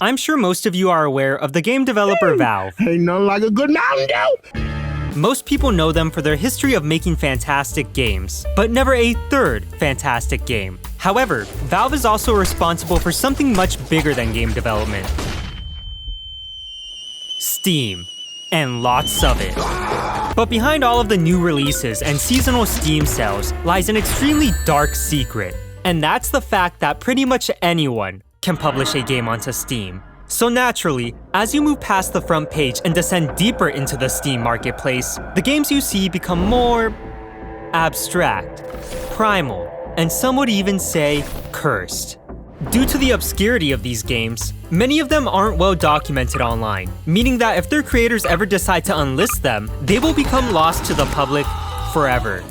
I'm sure most of you are aware of the game developer Valve. Ain't nothing like a good Mountain Dew. Most people know them for their history of making fantastic games, but never a third fantastic game. However, Valve is also responsible for something much bigger than game development. Steam. And lots of it. But behind all of the new releases and seasonal Steam sales lies an extremely dark secret. And that's the fact that pretty much anyone can publish a game onto Steam. So naturally, as you move past the front page and descend deeper into the Steam marketplace, the games you see become more abstract, primal, and some would even say cursed. Due to the obscurity of these games, many of them aren't well documented online, meaning that if their creators ever decide to unlist them, they will become lost to the public forever.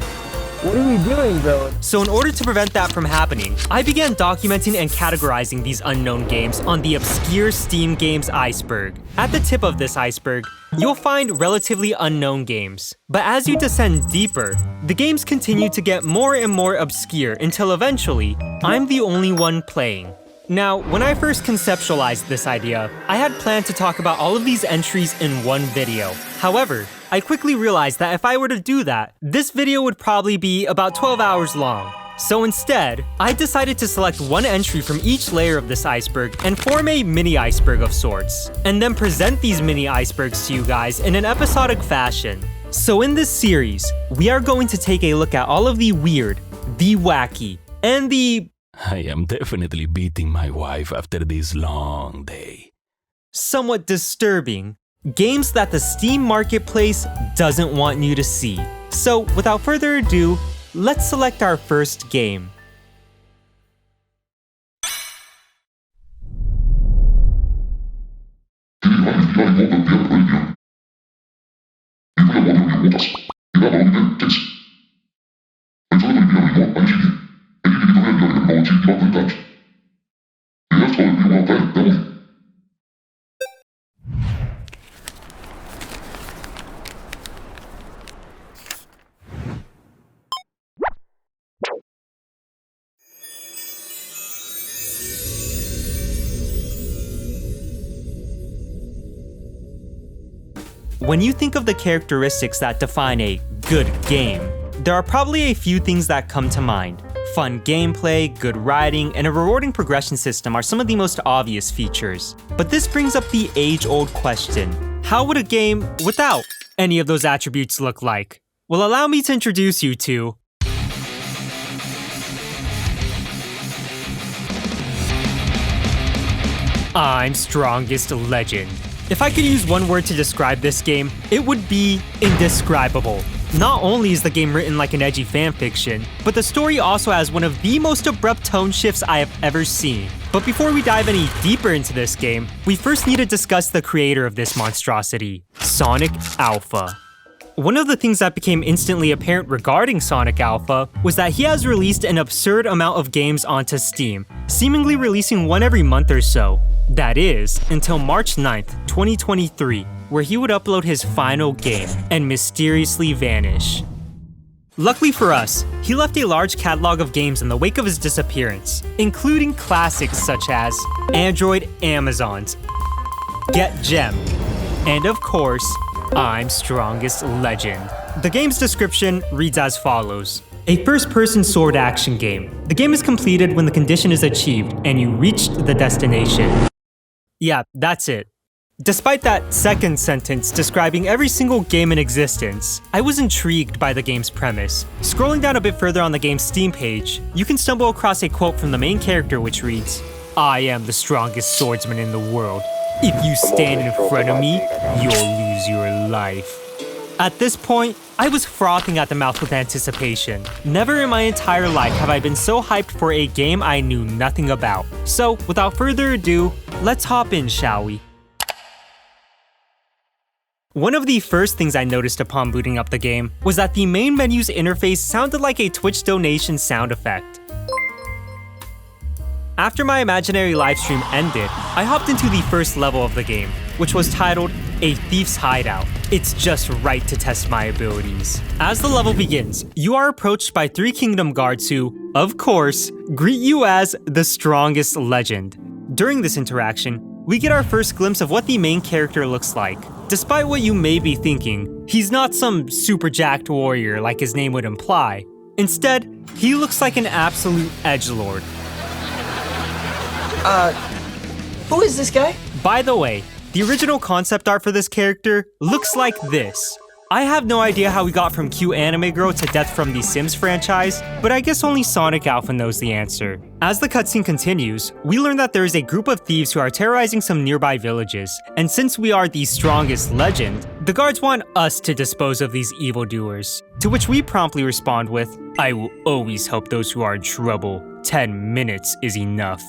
What are we doing, bro? So in order to prevent that from happening, I began documenting and categorizing these unknown games on the obscure Steam games iceberg. At the tip of this iceberg, you'll find relatively unknown games. But as you descend deeper, the games continue to get more and more obscure until eventually, I'm the only one playing. Now, when I first conceptualized this idea, I had planned to talk about all of these entries in one video. However, I quickly realized that if I were to do that, this video would probably be about 12 hours long. So instead, I decided to select one entry from each layer of this iceberg and form a mini iceberg of sorts, and then present these mini icebergs to you guys in an episodic fashion. So in this series, we are going to take a look at all of the weird, the wacky, and the I am definitely beating my wife after this long day. somewhat disturbing games that the Steam marketplace doesn't want you to see. So without further ado, let's select our first game. When you think of the characteristics that define a good game, there are probably a few things that come to mind. Fun gameplay, good writing, and a rewarding progression system are some of the most obvious features. But this brings up the age-old question: how would a game without any of those attributes look like? Well, allow me to introduce you to I'm Strongest Legend. If I could use one word to describe this game, it would be indescribable. Not only is the game written like an edgy fanfiction, but the story also has one of the most abrupt tone shifts I have ever seen. But before we dive any deeper into this game, we first need to discuss the creator of this monstrosity, Sonic Alpha. One of the things that became instantly apparent regarding Sonic Alpha was that he has released an absurd amount of games onto Steam, seemingly releasing one every month or so. That is, until March 9th, 2023, where he would upload his final game and mysteriously vanish. Luckily for us, he left a large catalog of games in the wake of his disappearance, including classics such as Android Amazons, Get Gem, and of course, I'm Strongest Legend. The game's description reads as follows: a first-person sword action game. The game is completed when the condition is achieved and you reached the destination. Yeah, that's it. Despite that second sentence describing every single game in existence, I was intrigued by the game's premise. Scrolling down a bit further on the game's Steam page, you can stumble across a quote from the main character which reads, "I am the strongest swordsman in the world. If you stand in front of me, you'll lose your life." At this point, I was frothing at the mouth with anticipation. Never in my entire life have I been so hyped for a game I knew nothing about. So, without further ado, let's hop in, shall we? One of the first things I noticed upon booting up the game was that the main menu's interface sounded like a Twitch donation sound effect. After my imaginary livestream ended, I hopped into the first level of the game, which was titled A Thief's Hideout. It's just right to test my abilities. As the level begins, you are approached by 3 Kingdom Guards who, of course, greet you as the Strongest Legend. During this interaction, we get our first glimpse of what the main character looks like. Despite what you may be thinking, he's not some super jacked warrior like his name would imply. Instead, he looks like an absolute edgelord. Who is this guy? By the way, the original concept art for this character looks like this. I have no idea how we got from cute anime girl to death from the Sims franchise, but I guess only Sonic Alpha knows the answer. As the cutscene continues, we learn that there is a group of thieves who are terrorizing some nearby villages, and since we are the strongest legend, the guards want us to dispose of these evildoers. To which we promptly respond with, "I will always help those who are in trouble. 10 minutes is enough."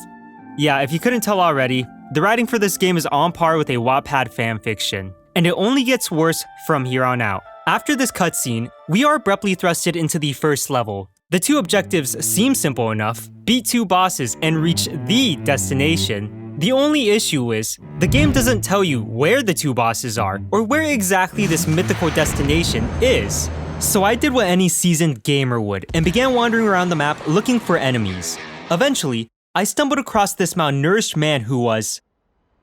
Yeah, if you couldn't tell already, the writing for this game is on par with a Wattpad fanfiction. And it only gets worse from here on out. After this cutscene, we are abruptly thrusted into the first level. The two objectives seem simple enough: beat 2 bosses and reach the destination. The only issue is, the game doesn't tell you where the 2 bosses are, or where exactly this mythical destination is. So I did what any seasoned gamer would, and began wandering around the map looking for enemies. Eventually, I stumbled across this malnourished man who was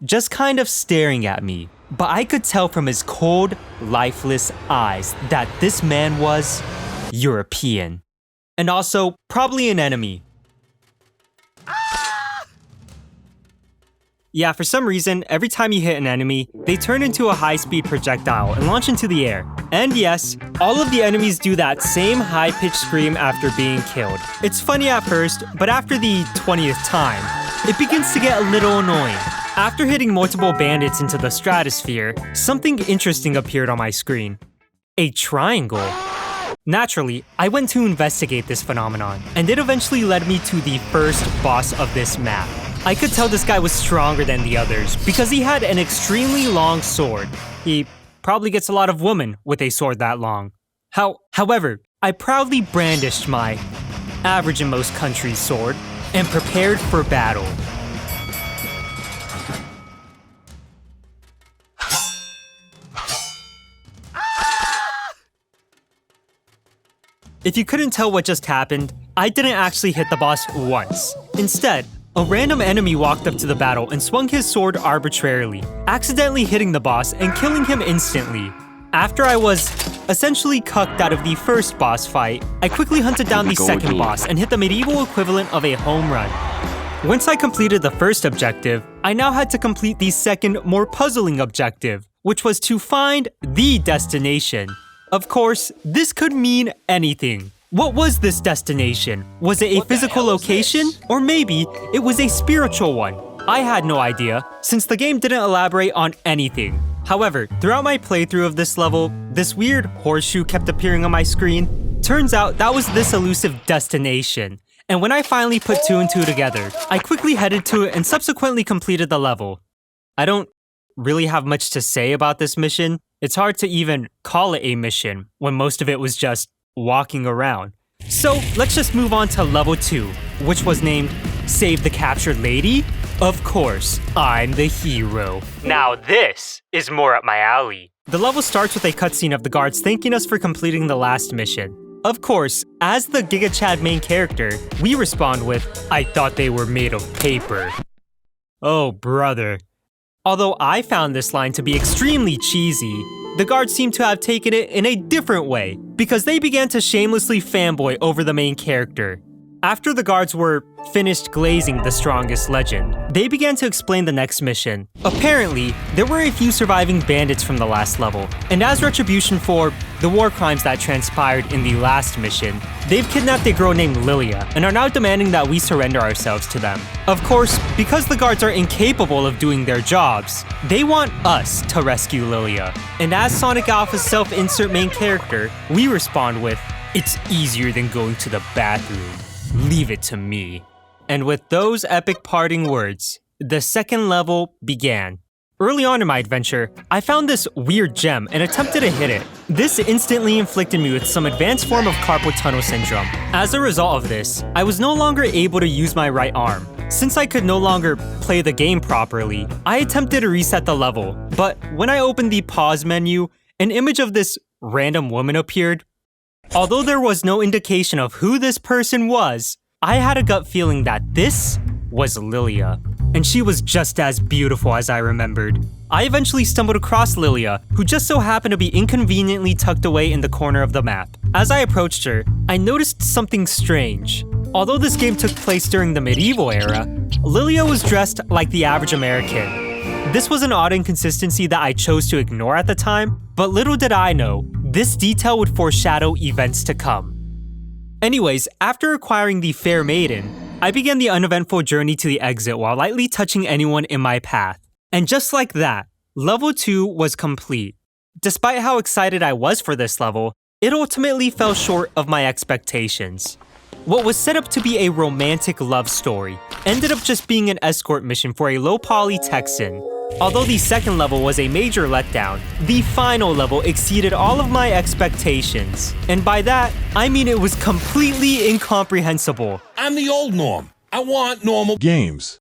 just kind of staring at me. But I could tell from his cold, lifeless eyes that this man was European. And also, probably an enemy. Yeah, for some reason, every time you hit an enemy, they turn into a high-speed projectile and launch into the air. And yes, all of the enemies do that same high-pitched scream after being killed. It's funny at first, but after the 20th time, it begins to get a little annoying. After hitting multiple bandits into the stratosphere, something interesting appeared on my screen. A triangle. Naturally, I went to investigate this phenomenon, and it eventually led me to the first boss of this map. I could tell this guy was stronger than the others because he had an extremely long sword. He probably gets a lot of women with a sword that long. However, I proudly brandished my average in most countries sword and prepared for battle. If you couldn't tell what just happened, I didn't actually hit the boss once. Instead, a random enemy walked up to the battle and swung his sword arbitrarily, accidentally hitting the boss and killing him instantly. After I was essentially cucked out of the first boss fight, I quickly hunted down the second boss and hit the medieval equivalent of a home run. Once I completed the first objective, I now had to complete the second, more puzzling objective, which was to find the destination. Of course, this could mean anything. What was this destination? Was it a physical location? Or maybe it was a spiritual one? I had no idea, since the game didn't elaborate on anything. However, throughout my playthrough of this level, this weird horseshoe kept appearing on my screen. Turns out that was this elusive destination. And when I finally put 2 and 2 together, I quickly headed to it and subsequently completed the level. I don't really have much to say about this mission. It's hard to even call it a mission when most of it was just walking around. So let's just move on to level 2, which was named Save the Captured Lady. Of course, I'm the hero. Now this is more up my alley. The level starts with a cutscene of the guards thanking us for completing the last mission. Of course, as the GigaChad main character, we respond with, "I thought they were made of paper." Oh brother. Although I found this line to be extremely cheesy, the guards seem to have taken it in a different way, because they began to shamelessly fanboy over the main character. After the guards were finished glazing the strongest legend, they began to explain the next mission. Apparently, there were a few surviving bandits from the last level, and as retribution for the war crimes that transpired in the last mission, they've kidnapped a girl named Lilia and are now demanding that we surrender ourselves to them. Of course, because the guards are incapable of doing their jobs, they want us to rescue Lilia. And as Sonic Alpha's self-insert main character, we respond with, "It's easier than going to the bathroom. Leave it to me." And with those epic parting words, the second level began. Early on in my adventure, I found this weird gem and attempted to hit it. This instantly inflicted me with some advanced form of carpal tunnel syndrome. As a result of this, I was no longer able to use my right arm. Since I could no longer play the game properly, I attempted to reset the level, but when I opened the pause menu, an image of this random woman appeared. Although there was no indication of who this person was, I had a gut feeling that this was Lilia. and she was just as beautiful as I remembered. I eventually stumbled across Lilia, who just so happened to be inconveniently tucked away in the corner of the map. As I approached her, I noticed something strange. Although this game took place during the medieval era, Lilia was dressed like the average American. This was an odd inconsistency that I chose to ignore at the time, but little did I know, this detail would foreshadow events to come. Anyways, after acquiring the Fair Maiden, I began the uneventful journey to the exit while lightly touching anyone in my path. And just like that, level 2 was complete. Despite how excited I was for this level, it ultimately fell short of my expectations. What was set up to be a romantic love story ended up just being an escort mission for a low-poly Texan. Although the second level was a major letdown, the final level exceeded all of my expectations. And by that, I mean it was completely incomprehensible. I'm the old norm. I want normal games.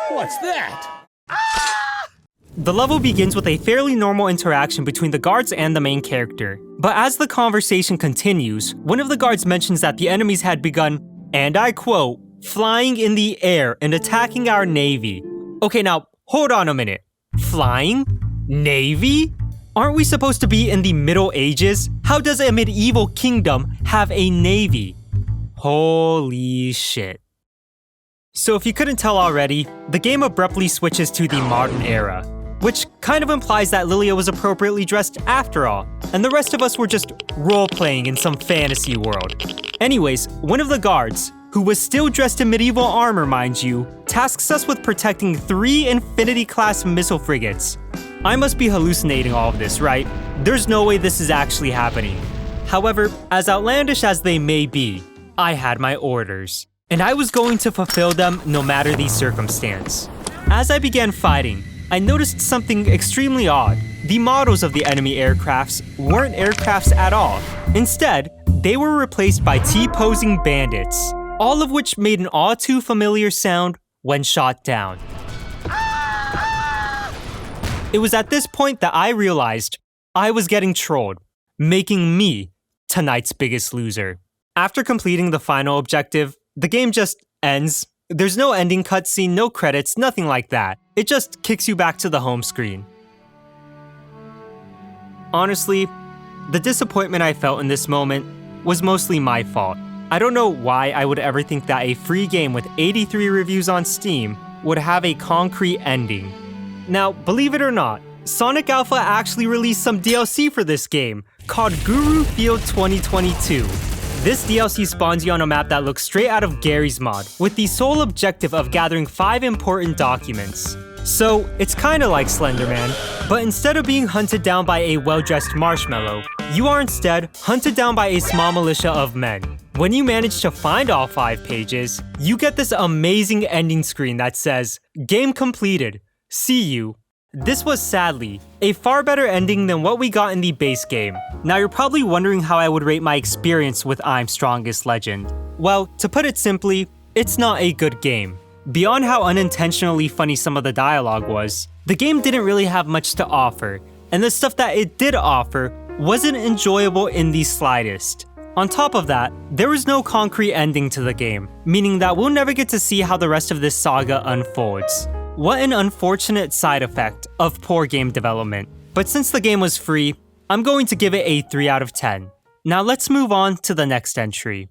What's that? The level begins with a fairly normal interaction between the guards and the main character. But as the conversation continues, one of the guards mentions that the enemies had begun, and I quote, flying in the air and attacking our navy. Okay, now, hold on a minute. Flying? Navy? Aren't we supposed to be in the Middle Ages? How does a medieval kingdom have a navy? Holy shit. So if you couldn't tell already, the game abruptly switches to the modern era, which kind of implies that Lilia was appropriately dressed after all, and the rest of us were just role-playing in some fantasy world. Anyways, one of the guards, who was still dressed in medieval armor mind you, tasks us with protecting 3 Infinity-class missile frigates. I must be hallucinating all of this, right? There's no way this is actually happening. However, as outlandish as they may be, I had my orders, and I was going to fulfill them no matter the circumstance. As I began fighting, I noticed something extremely odd. The models of the enemy aircrafts weren't aircrafts at all. Instead, they were replaced by T-posing bandits, all of which made an all too familiar sound when shot down. It was at this point that I realized I was getting trolled, making me tonight's biggest loser. After completing the final objective, the game just ends. There's no ending cutscene, no credits, nothing like that. It just kicks you back to the home screen. Honestly, the disappointment I felt in this moment was mostly my fault. I don't know why I would ever think that a free game with 83 reviews on Steam would have a concrete ending. Now, believe it or not, Sonic Alpha actually released some DLC for this game, called Guru Field 2022. This DLC spawns you on a map that looks straight out of Gary's mod, with the sole objective of gathering 5 important documents. So, it's kinda like Slenderman, but instead of being hunted down by a well-dressed marshmallow, you are instead hunted down by a small militia of men. When you manage to find all 5 pages, you get this amazing ending screen that says, "Game completed. See you." This was sadly a far better ending than what we got in the base game. Now you're probably wondering how I would rate my experience with I'm Strongest Legend. Well, to put it simply, it's not a good game. Beyond how unintentionally funny some of the dialogue was, the game didn't really have much to offer, and the stuff that it did offer wasn't enjoyable in the slightest. On top of that, there was no concrete ending to the game, meaning that we'll never get to see how the rest of this saga unfolds. What an unfortunate side effect of poor game development. But since the game was free, I'm going to give it a 3 out of 10. Now let's move on to the next entry.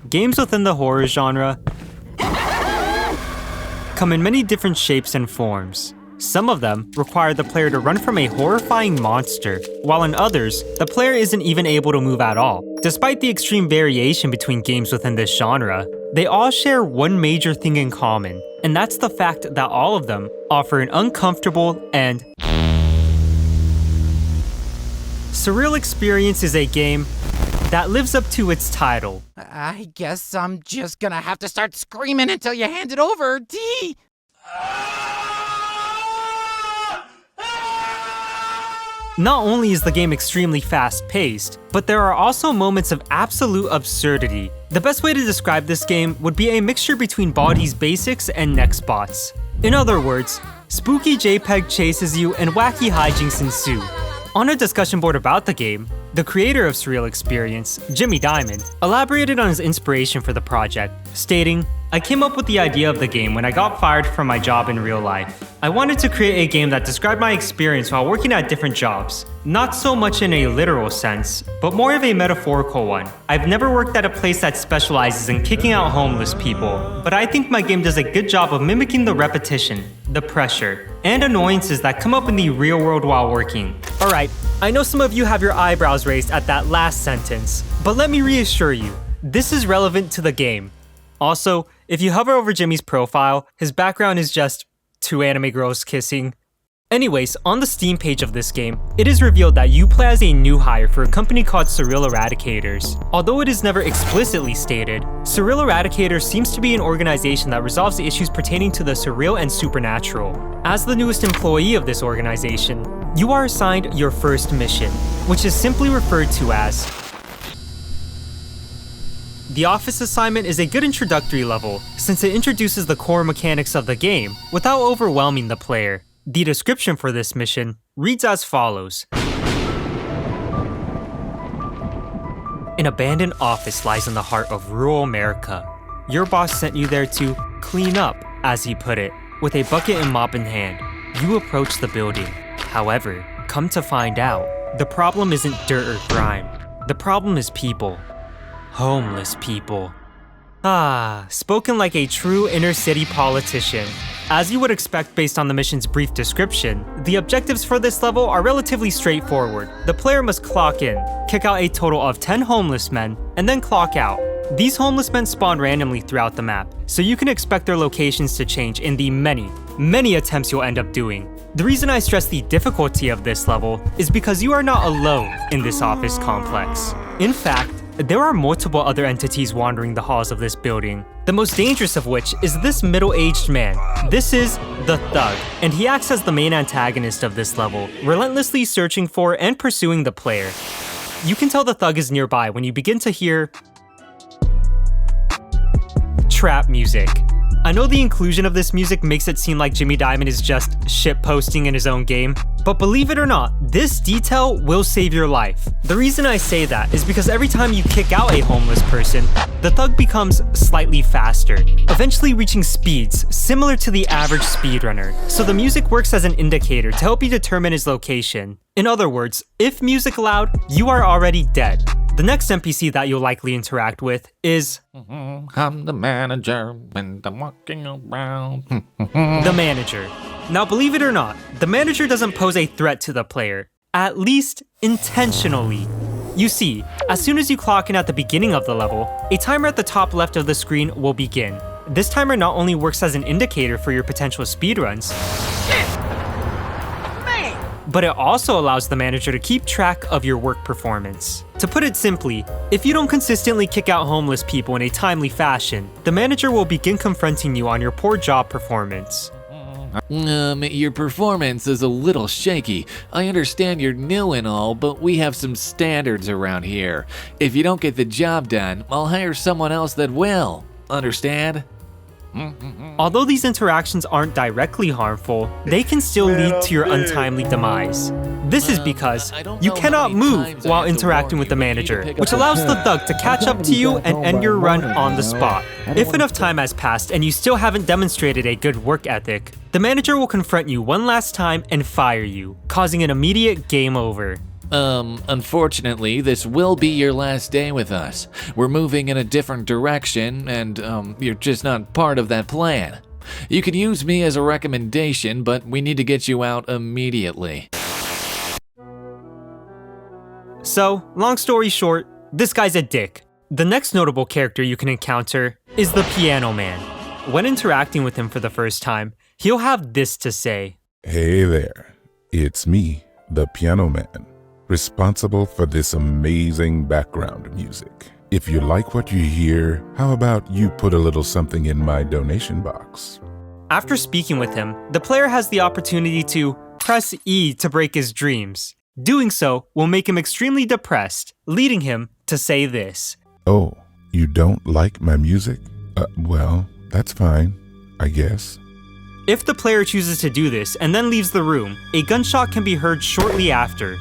Games within the horror genre come in many different shapes and forms. Some of them require the player to run from a horrifying monster, while in others, the player isn't even able to move at all. Despite the extreme variation between games within this genre, they all share one major thing in common, and that's the fact that all of them offer an uncomfortable and surreal experience is a game that lives up to its title. I guess I'm just gonna have to start screaming until you hand it over, D! Not only is the game extremely fast-paced, but there are also moments of absolute absurdity. The best way to describe this game would be a mixture between Baldi's Basics and Next Bots. In other words, spooky JPEG chases you and wacky hijinks ensue. On a discussion board about the game, the creator of Surreal Experience, Jimmy Diamond, elaborated on his inspiration for the project, stating, "I came up with the idea of the game when I got fired from my job in real life. I wanted to create a game that described my experience while working at different jobs. Not so much in a literal sense, but more of a metaphorical one. I've never worked at a place that specializes in kicking out homeless people, but I think my game does a good job of mimicking the repetition, the pressure, and annoyances that come up in the real world while working." Alright, I know some of you have your eyebrows raised at that last sentence, but let me reassure you, this is relevant to the game. Also, if you hover over Jimmy's profile, his background is just two anime girls kissing. Anyways, on the Steam page of this game, it is revealed that you play as a new hire for a company called Surreal Eradicators. Although it is never explicitly stated, Surreal Eradicators seems to be an organization that resolves the issues pertaining to the surreal and supernatural. As the newest employee of this organization, you are assigned your first mission, which is simply referred to as the office assignment. Is a good introductory level, since it introduces the core mechanics of the game without overwhelming the player. The description for this mission reads as follows. An abandoned office lies in the heart of rural America. Your boss sent you there to clean up, as he put it. With a bucket and mop in hand, you approach the building. However, come to find out, the problem isn't dirt or grime. The problem is people. Homeless people. Ah, spoken like a true inner-city politician. As you would expect based on the mission's brief description, the objectives for this level are relatively straightforward. The player must clock in, kick out a total of 10 homeless men, and then clock out. These homeless men spawn randomly throughout the map, so you can expect their locations to change in the many attempts you'll end up doing. The reason I stress the difficulty of this level is because you are not alone in this office complex. In fact, there are multiple other entities wandering the halls of this building, the most dangerous of which is this middle-aged man. This is the Thug, and he acts as the main antagonist of this level, relentlessly searching for and pursuing the player. You can tell the Thug is nearby when you begin to hear trap music. I know the inclusion of this music makes it seem like Jimmy Diamond is just shitposting in his own game, but believe it or not, this detail will save your life. The reason I say that is because every time you kick out a homeless person, the Thug becomes slightly faster, eventually reaching speeds similar to the average speedrunner. So the music works as an indicator to help you determine his location. In other words, if music loud, you are already dead. The next NPC that you'll likely interact with is I'm the manager and I'm walking around. the manager. Now believe it or not, the manager doesn't pose a threat to the player, at least intentionally. You see, as soon as you clock in at the beginning of the level, a timer at the top left of the screen will begin. This timer not only works as an indicator for your potential speedruns, but it also allows the manager to keep track of your work performance. To put it simply, if you don't consistently kick out homeless people in a timely fashion, the manager will begin confronting you on your poor job performance. Your performance is a little shaky. I understand you're new and all, but we have some standards around here. If you don't get the job done, I'll hire someone else that will. Understand? Although these interactions aren't directly harmful, they can still lead to your untimely demise. This is because you cannot move while interacting with the manager, which allows the Thug to catch up to you and end your run on the spot. If enough time has passed and you still haven't demonstrated a good work ethic, the manager will confront you one last time and fire you, causing an immediate game over. Unfortunately, this will be your last day with us. We're moving in a different direction, and, you're just not part of that plan. You could use me as a recommendation, but we need to get you out immediately. So, long story short, this guy's a dick. The next notable character you can encounter is the Piano Man. When interacting with him for the first time, he'll have this to say. Hey there, it's me, the Piano Man, responsible for this amazing background music. If you like what you hear, how about you put a little something in my donation box? After speaking with him, the player has the opportunity to press E to break his dreams. Doing so will make him extremely depressed, leading him to say this. Oh, you don't like my music? Well, that's fine, I guess. If the player chooses to do this and then leaves the room, a gunshot can be heard shortly after.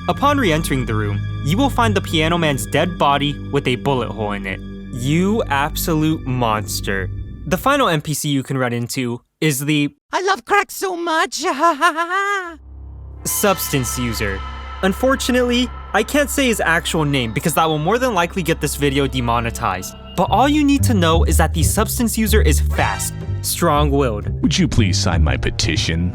Upon re-entering the room, you will find the Piano Man's dead body with a bullet hole in it. You absolute monster. The final NPC you can run into is the I love crack so much. Substance User. Unfortunately, I can't say his actual name because that will more than likely get this video demonetized. But all you need to know is that the Substance User is fast, strong-willed, Would you please sign my petition?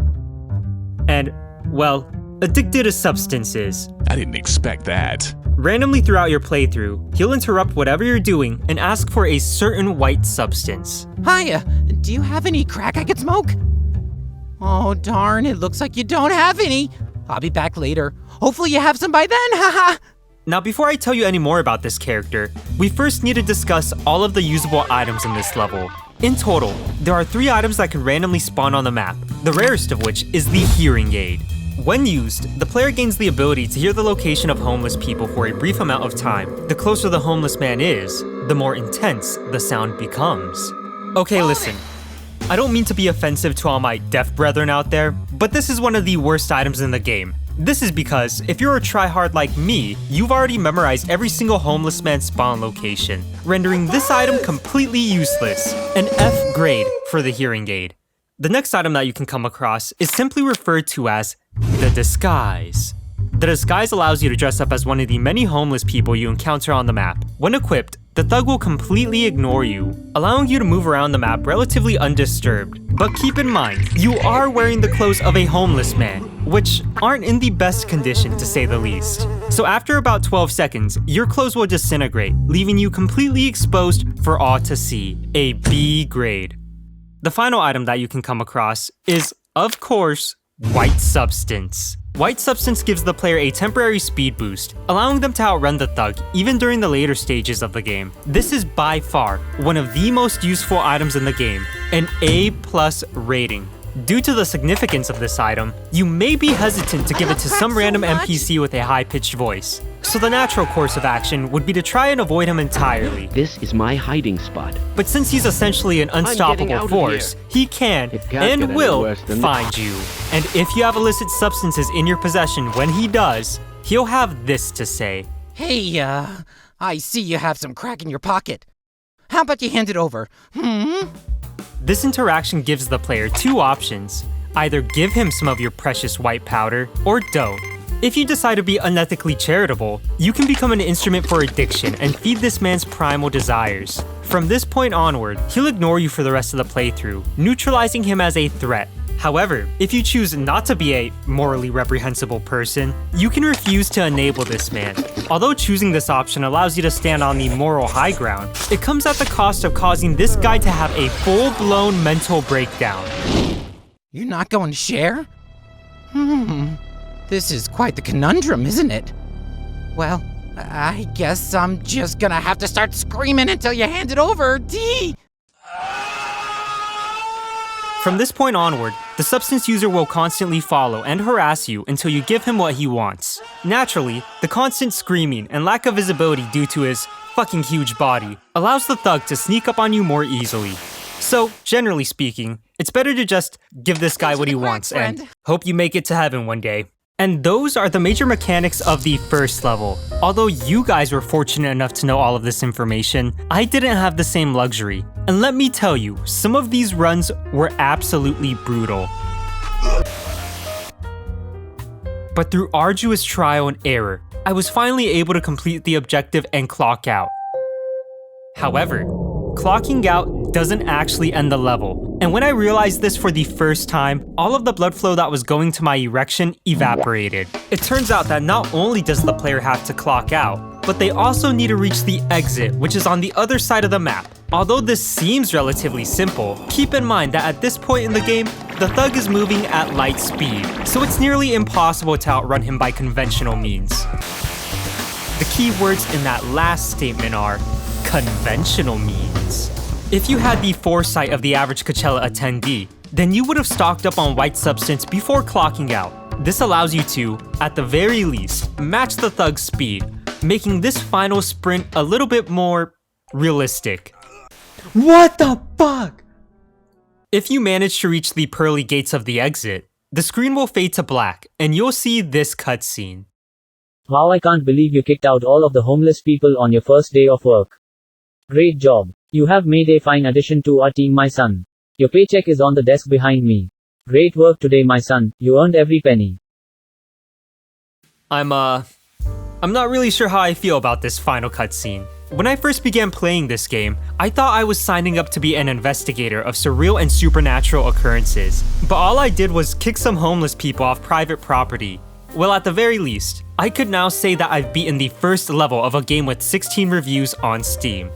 and, well, addicted to substances. I didn't expect that. Randomly throughout your playthrough, he'll interrupt whatever you're doing and ask for a certain white substance. Hiya, do you have any crack I could smoke? Oh darn, it looks like you don't have any. I'll be back later. Hopefully you have some by then, haha. Now before I tell you any more about this character, we first need to discuss all of the usable items in this level. In total, there are 3 items that can randomly spawn on the map, the rarest of which is the Hearing Aid. When used, the player gains the ability to hear the location of homeless people for a brief amount of time. The closer the homeless man is, the more intense the sound becomes. Okay, listen. I don't mean to be offensive to all my deaf brethren out there, but this is one of the worst items in the game. This is because, if you're a tryhard like me, you've already memorized every single homeless man's spawn location, rendering this item completely useless. An F grade for the Hearing Aid. The next item that you can come across is simply referred to as the Disguise. The Disguise allows you to dress up as one of the many homeless people you encounter on the map. When equipped, the thug will completely ignore you, allowing you to move around the map relatively undisturbed. But keep in mind, you are wearing the clothes of a homeless man, which aren't in the best condition to say the least. So after about 12 seconds, your clothes will disintegrate, leaving you completely exposed for all to see. A B grade. The final item that you can come across is, of course, White Substance. White Substance gives the player a temporary speed boost, allowing them to outrun the thug even during the later stages of the game. This is by far one of the most useful items in the game, an A+ rating. Due to the significance of this item, you may be hesitant to give it to some random NPC with a high-pitched voice. So the natural course of action would be to try and avoid him entirely. This is my hiding spot. But since he's essentially an unstoppable force, he can and will find you. And if you have illicit substances in your possession when he does, he'll have this to say. Hey, I see you have some crack in your pocket. How about you hand it over? This interaction gives the player 2 options. Either give him some of your precious white powder, or don't. If you decide to be unethically charitable, you can become an instrument for addiction and feed this man's primal desires. From this point onward, he'll ignore you for the rest of the playthrough, neutralizing him as a threat. However, if you choose not to be a morally reprehensible person, you can refuse to enable this man. Although choosing this option allows you to stand on the moral high ground, it comes at the cost of causing this guy to have a full-blown mental breakdown. You're not going to share? This is quite the conundrum, isn't it? Well, I guess I'm just gonna have to start screaming until you hand it over, D! From this point onward, the Substance User will constantly follow and harass you until you give him what he wants. Naturally, the constant screaming and lack of visibility due to his fucking huge body allows the thug to sneak up on you more easily. So, generally speaking, it's better to just give this guy what he wants and hope you make it to heaven one day. And those are the major mechanics of the first level. Although you guys were fortunate enough to know all of this information, I didn't have the same luxury. And let me tell you, some of these runs were absolutely brutal. But through arduous trial and error, I was finally able to complete the objective and clock out. However, clocking out doesn't actually end the level, and when I realized this for the first time, all of the blood flow that was going to my erection evaporated. It turns out that not only does the player have to clock out, but they also need to reach the exit, which is on the other side of the map. Although this seems relatively simple, keep in mind that at this point in the game, the thug is moving at light speed, so it's nearly impossible to outrun him by conventional means. The key words in that last statement are conventional means. If you had the foresight of the average Coachella attendee, then you would have stocked up on white substance before clocking out. This allows you to, at the very least, match the thug's speed, making this final sprint a little bit more realistic. What the fuck? If you manage to reach the pearly gates of the exit, the screen will fade to black, and you'll see this cutscene. Wow, I can't believe you kicked out all of the homeless people on your first day of work. Great job. You have made a fine addition to our team, my son. Your paycheck is on the desk behind me. Great work today, my son. You earned every penny. I'm not really sure how I feel about this final cutscene. When I first began playing this game, I thought I was signing up to be an investigator of surreal and supernatural occurrences, but all I did was kick some homeless people off private property. Well, at the very least, I could now say that I've beaten the first level of a game with 16 reviews on Steam.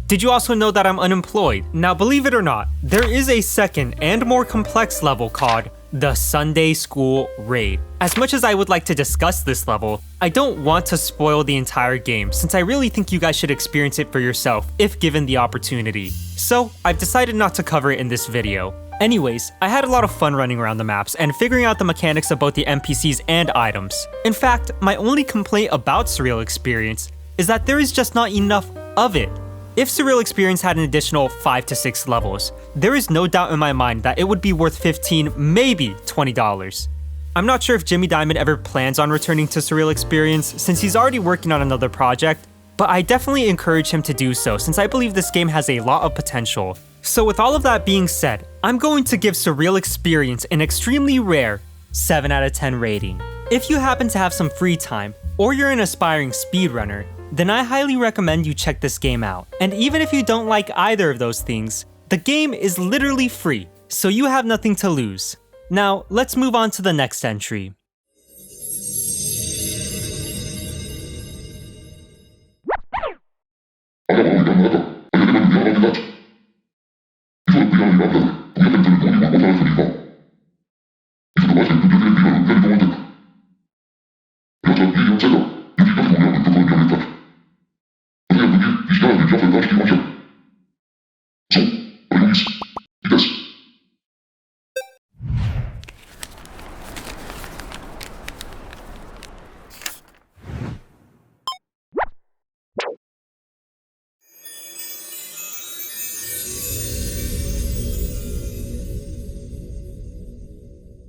Did you also know that I'm unemployed? Now, believe it or not, there is a second and more complex level called the Sunday School Raid. As much as I would like to discuss this level, I don't want to spoil the entire game since I really think you guys should experience it for yourself if given the opportunity. So, I've decided not to cover it in this video. Anyways, I had a lot of fun running around the maps and figuring out the mechanics of both the NPCs and items. In fact, my only complaint about Surreal Experience is that there is just not enough of it. If Surreal Experience had an additional 5 to 6 levels, there is no doubt in my mind that it would be worth $15, maybe $20. I'm not sure if Jimmy Diamond ever plans on returning to Surreal Experience since he's already working on another project, but I definitely encourage him to do so since I believe this game has a lot of potential. So with all of that being said, I'm going to give Surreal Experience an extremely rare 7 out of 10 rating. If you happen to have some free time, or you're an aspiring speedrunner, then I highly recommend you check this game out. And even if you don't like either of those things, the game is literally free, so you have nothing to lose. Now, let's move on to the next entry.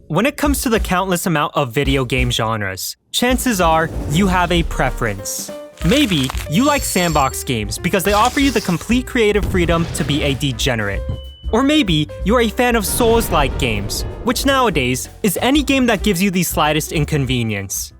When it comes to the countless amount of video game genres, chances are you have a preference. Maybe you like sandbox games because they offer you the complete creative freedom to be a degenerate. Or maybe you're a fan of Souls-like games, which nowadays is any game that gives you the slightest inconvenience.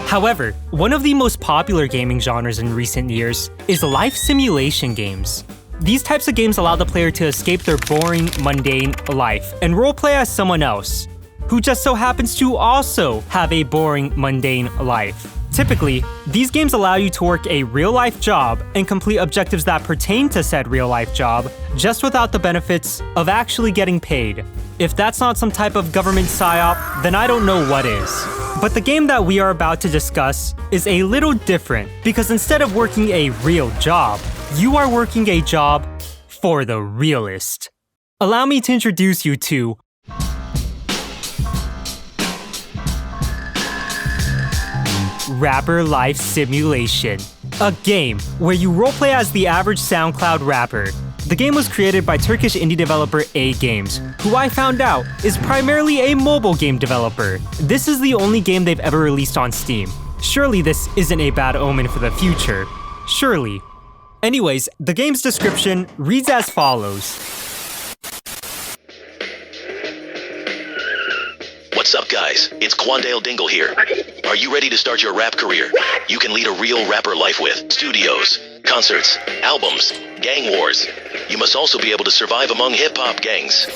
However, one of the most popular gaming genres in recent years is life simulation games. These types of games allow the player to escape their boring, mundane life and roleplay as someone else, who just so happens to also have a boring, mundane life. Typically, these games allow you to work a real-life job and complete objectives that pertain to said real-life job, just without the benefits of actually getting paid. If that's not some type of government psyop, then I don't know what is. But the game that we are about to discuss is a little different, because instead of working a real job, you are working a job for the realist. Allow me to introduce you to Rapper Life Simulation, a game where you roleplay as the average SoundCloud rapper. The game was created by Turkish indie developer A Games, who I found out is primarily a mobile game developer. This is the only game they've ever released on Steam. Surely this isn't a bad omen for the future. Surely. Anyways, the game's description reads as follows. What's up, guys? It's Quandale Dingle here. Are you ready to start your rap career? You can lead a real rapper life with studios, concerts, albums, gang wars. You must also be able to survive among hip-hop gangs.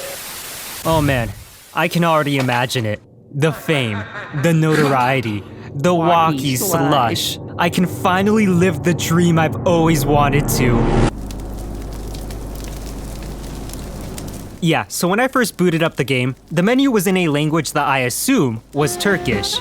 Oh man, I can already imagine it. the fame, the notoriety, the walkie slush. I can finally live the dream I've always wanted to. Yeah, so when I first booted up the game, the menu was in a language that I assume was Turkish.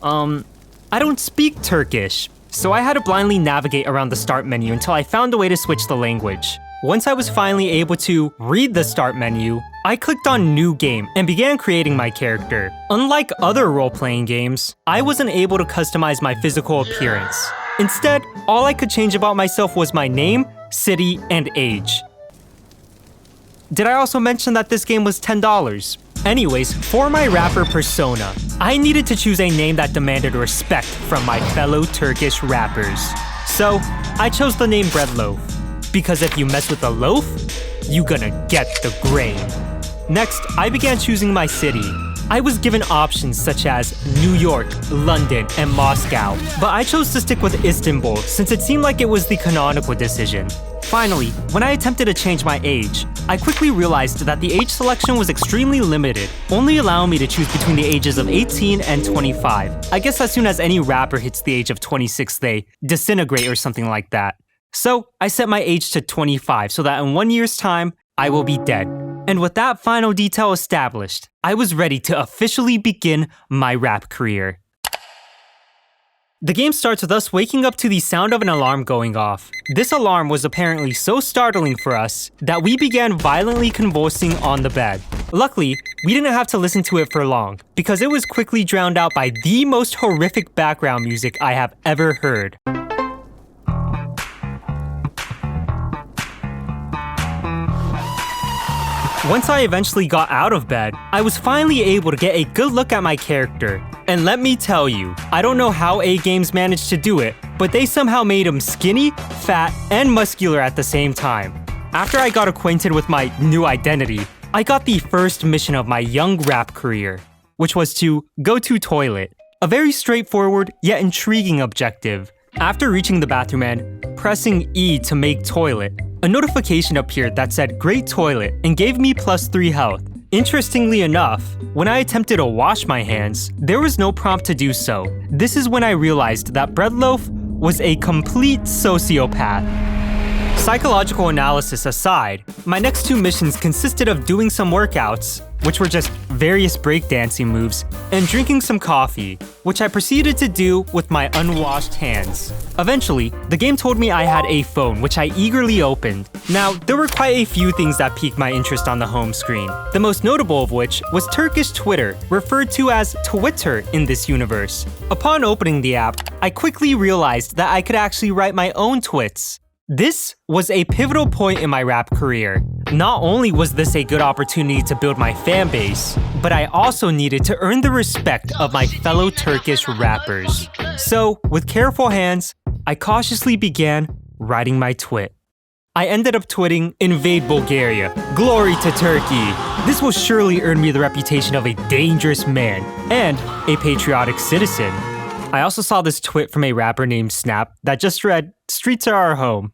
I don't speak Turkish, so I had to blindly navigate around the start menu until I found a way to switch the language. Once I was finally able to read the start menu, I clicked on New Game and began creating my character. Unlike other role-playing games, I wasn't able to customize my physical appearance. Instead, all I could change about myself was my name, city, and age. Did I also mention that this game was $10? Anyways, for my rapper persona, I needed to choose a name that demanded respect from my fellow Turkish rappers. So, I chose the name Breadloaf, because if you mess with a loaf, you gonna get the grain. Next, I began choosing my city. I was given options such as New York, London, and Moscow, but I chose to stick with Istanbul since it seemed like it was the canonical decision. Finally, when I attempted to change my age, I quickly realized that the age selection was extremely limited, only allowing me to choose between the ages of 18 and 25. I guess as soon as any rapper hits the age of 26, they disintegrate or something like that. So I set my age to 25 so that in 1 year's time, I will be dead. And with that final detail established, I was ready to officially begin my rap career. The game starts with us waking up to the sound of an alarm going off. This alarm was apparently so startling for us that we began violently convulsing on the bed. Luckily, we didn't have to listen to it for long, because it was quickly drowned out by the most horrific background music I have ever heard. Once I eventually got out of bed, I was finally able to get a good look at my character. And let me tell you, I don't know how A Games managed to do it, but they somehow made him skinny, fat, and muscular at the same time. After I got acquainted with my new identity, I got the first mission of my young rap career, which was to go to toilet. A very straightforward yet intriguing objective. After reaching the bathroom and pressing E to make toilet, a notification appeared that said Great Toilet and gave me +3 health. Interestingly enough, when I attempted to wash my hands, there was no prompt to do so. This is when I realized that Breadloaf was a complete sociopath. Psychological analysis aside, my next 2 missions consisted of doing some workouts, which were just various breakdancing moves, and drinking some coffee, which I proceeded to do with my unwashed hands. Eventually, the game told me I had a phone, which I eagerly opened. Now, there were quite a few things that piqued my interest on the home screen, the most notable of which was Turkish Twitter, referred to as Twitter in this universe. Upon opening the app, I quickly realized that I could actually write my own twits. This was a pivotal point in my rap career. Not only was this a good opportunity to build my fan base, but I also needed to earn the respect of my fellow Turkish rappers. So, with careful hands, I cautiously began writing my twit. I ended up twitting, "Invade Bulgaria, glory to Turkey." This will surely earn me the reputation of a dangerous man and a patriotic citizen. I also saw this twit from a rapper named Snap that just read, "Streets are our home."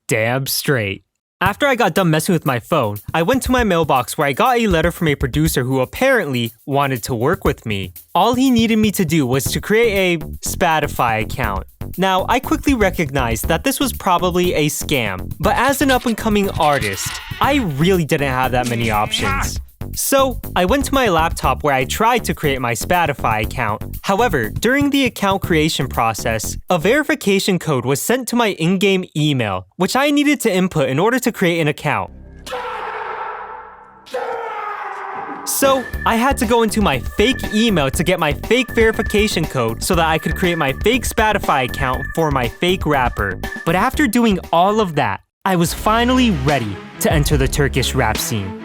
Damn straight. After I got done messing with my phone, I went to my mailbox where I got a letter from a producer who apparently wanted to work with me. All he needed me to do was to create a Spotify account. Now, I quickly recognized that this was probably a scam, but as an up-and-coming artist, I really didn't have that many options. So, I went to my laptop where I tried to create my Spotify account. However, during the account creation process, a verification code was sent to my in-game email, which I needed to input in order to create an account. So, I had to go into my fake email to get my fake verification code so that I could create my fake Spotify account for my fake rapper. But after doing all of that, I was finally ready to enter the Turkish rap scene.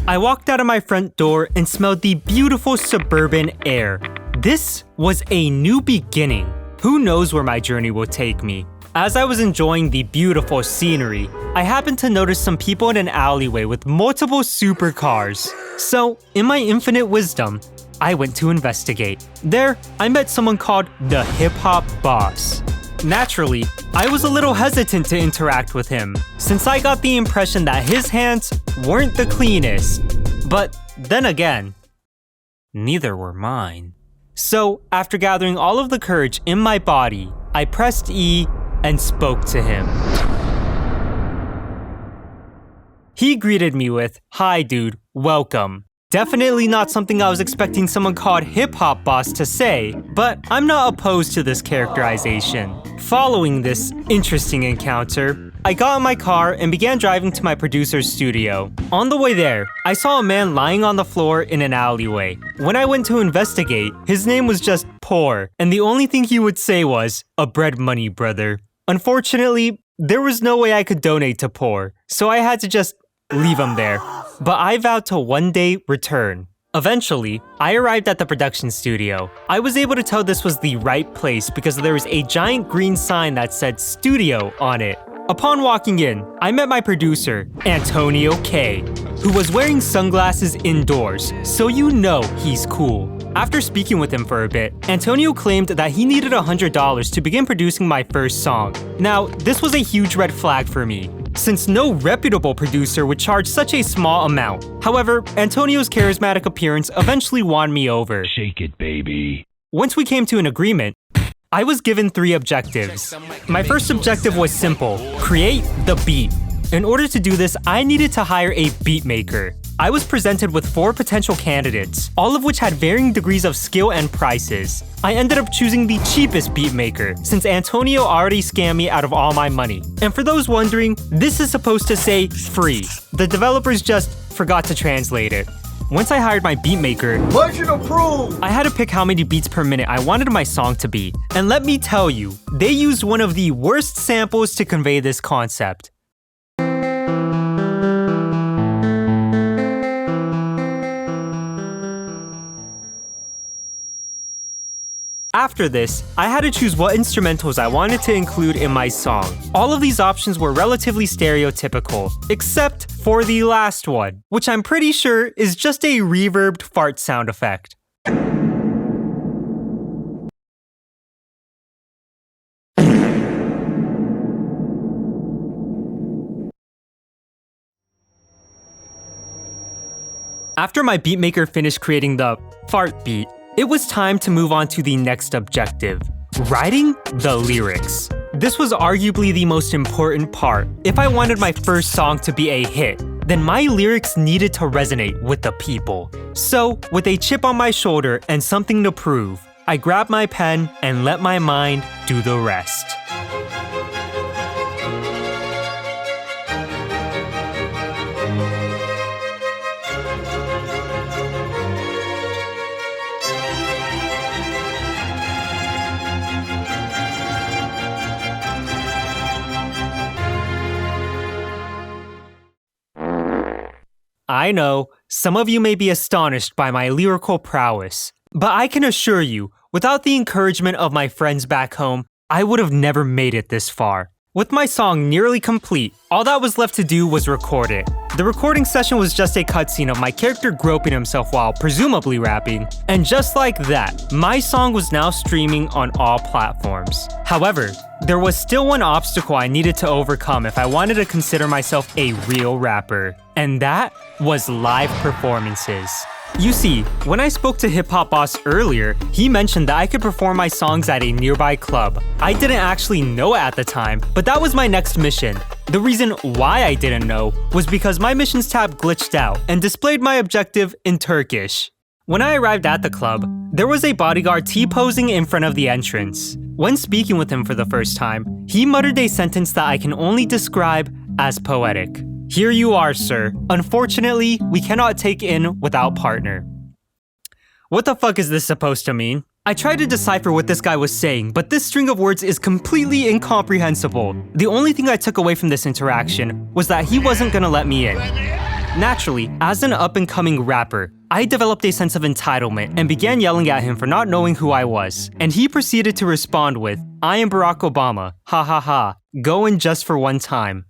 I walked out of my front door and smelled the beautiful suburban air. This was a new beginning. Who knows where my journey will take me? As I was enjoying the beautiful scenery, I happened to notice some people in an alleyway with multiple supercars. So, in my infinite wisdom, I went to investigate. There, I met someone called the Hip Hop Boss. Naturally, I was a little hesitant to interact with him, since I got the impression that his hands weren't the cleanest. But then again, neither were mine. So, after gathering all of the courage in my body, I pressed E and spoke to him. He greeted me with, "Hi dude, welcome." Definitely not something I was expecting someone called Hip Hop Boss to say, but I'm not opposed to this characterization. Following this interesting encounter, I got in my car and began driving to my producer's studio. On the way there, I saw a man lying on the floor in an alleyway. When I went to investigate, his name was just Poor, and the only thing he would say was, "A bread money, brother." Unfortunately, there was no way I could donate to Poor, so I had to just leave him there. But I vowed to one day return. Eventually, I arrived at the production studio. I was able to tell this was the right place because there was a giant green sign that said studio on it. Upon walking in, I met my producer, Antonio K, who was wearing sunglasses indoors, so you know he's cool. After speaking with him for a bit, Antonio claimed that he needed $100 to begin producing my first song. Now, this was a huge red flag for me, since no reputable producer would charge such a small amount. However, Antonio's charismatic appearance eventually won me over. Shake it, baby. Once we came to an agreement, I was given 3 objectives. My first objective was simple: create the beat. In order to do this, I needed to hire a beat maker. I was presented with 4 potential candidates, all of which had varying degrees of skill and prices. I ended up choosing the cheapest beat maker, since Antonio already scammed me out of all my money. And for those wondering, this is supposed to say free. The developers just forgot to translate it. Once I hired my beat maker, Budget approved! I had to pick how many beats per minute I wanted my song to be. And let me tell you, they used one of the worst samples to convey this concept. After this, I had to choose what instrumentals I wanted to include in my song. All of these options were relatively stereotypical, except for the last one, which I'm pretty sure is just a reverbed fart sound effect. After my beatmaker finished creating the fart beat, it was time to move on to the next objective: writing the lyrics. This was arguably the most important part. If I wanted my first song to be a hit, then my lyrics needed to resonate with the people. So, with a chip on my shoulder and something to prove, I grabbed my pen and let my mind do the rest. I know, some of you may be astonished by my lyrical prowess, but I can assure you, without the encouragement of my friends back home, I would have never made it this far. With my song nearly complete, all that was left to do was record it. The recording session was just a cutscene of my character groping himself while presumably rapping, and just like that, my song was now streaming on all platforms. However, there was still one obstacle I needed to overcome if I wanted to consider myself a real rapper, and that was live performances. You see, when I spoke to Hip Hop Boss earlier, he mentioned that I could perform my songs at a nearby club. I didn't actually know it at the time, but that was my next mission. The reason why I didn't know was because my missions tab glitched out and displayed my objective in Turkish. When I arrived at the club, there was a bodyguard T-posing in front of the entrance. When speaking with him for the first time, he muttered a sentence that I can only describe as poetic. "Here you are, sir. Unfortunately, we cannot take in without partner." What the fuck is this supposed to mean? I tried to decipher what this guy was saying, but this string of words is completely incomprehensible. The only thing I took away from this interaction was that he wasn't gonna let me in. Naturally, as an up-and-coming rapper, I developed a sense of entitlement and began yelling at him for not knowing who I was. And he proceeded to respond with, "I am Barack Obama. Ha ha ha. Go in just for one time."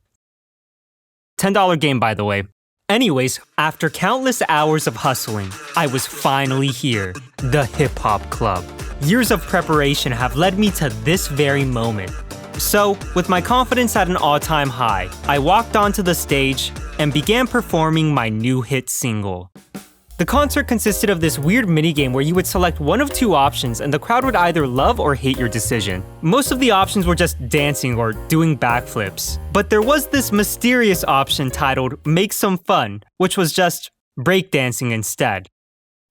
$10 game, by the way. Anyways, after countless hours of hustling, I was finally here, the Hip Hop Club. Years of preparation have led me to this very moment. So, with my confidence at an all-time high, I walked onto the stage and began performing my new hit single. The concert consisted of this weird minigame where you would select one of two options and the crowd would either love or hate your decision. Most of the options were just dancing or doing backflips. But there was this mysterious option titled Make Some Fun, which was just breakdancing instead.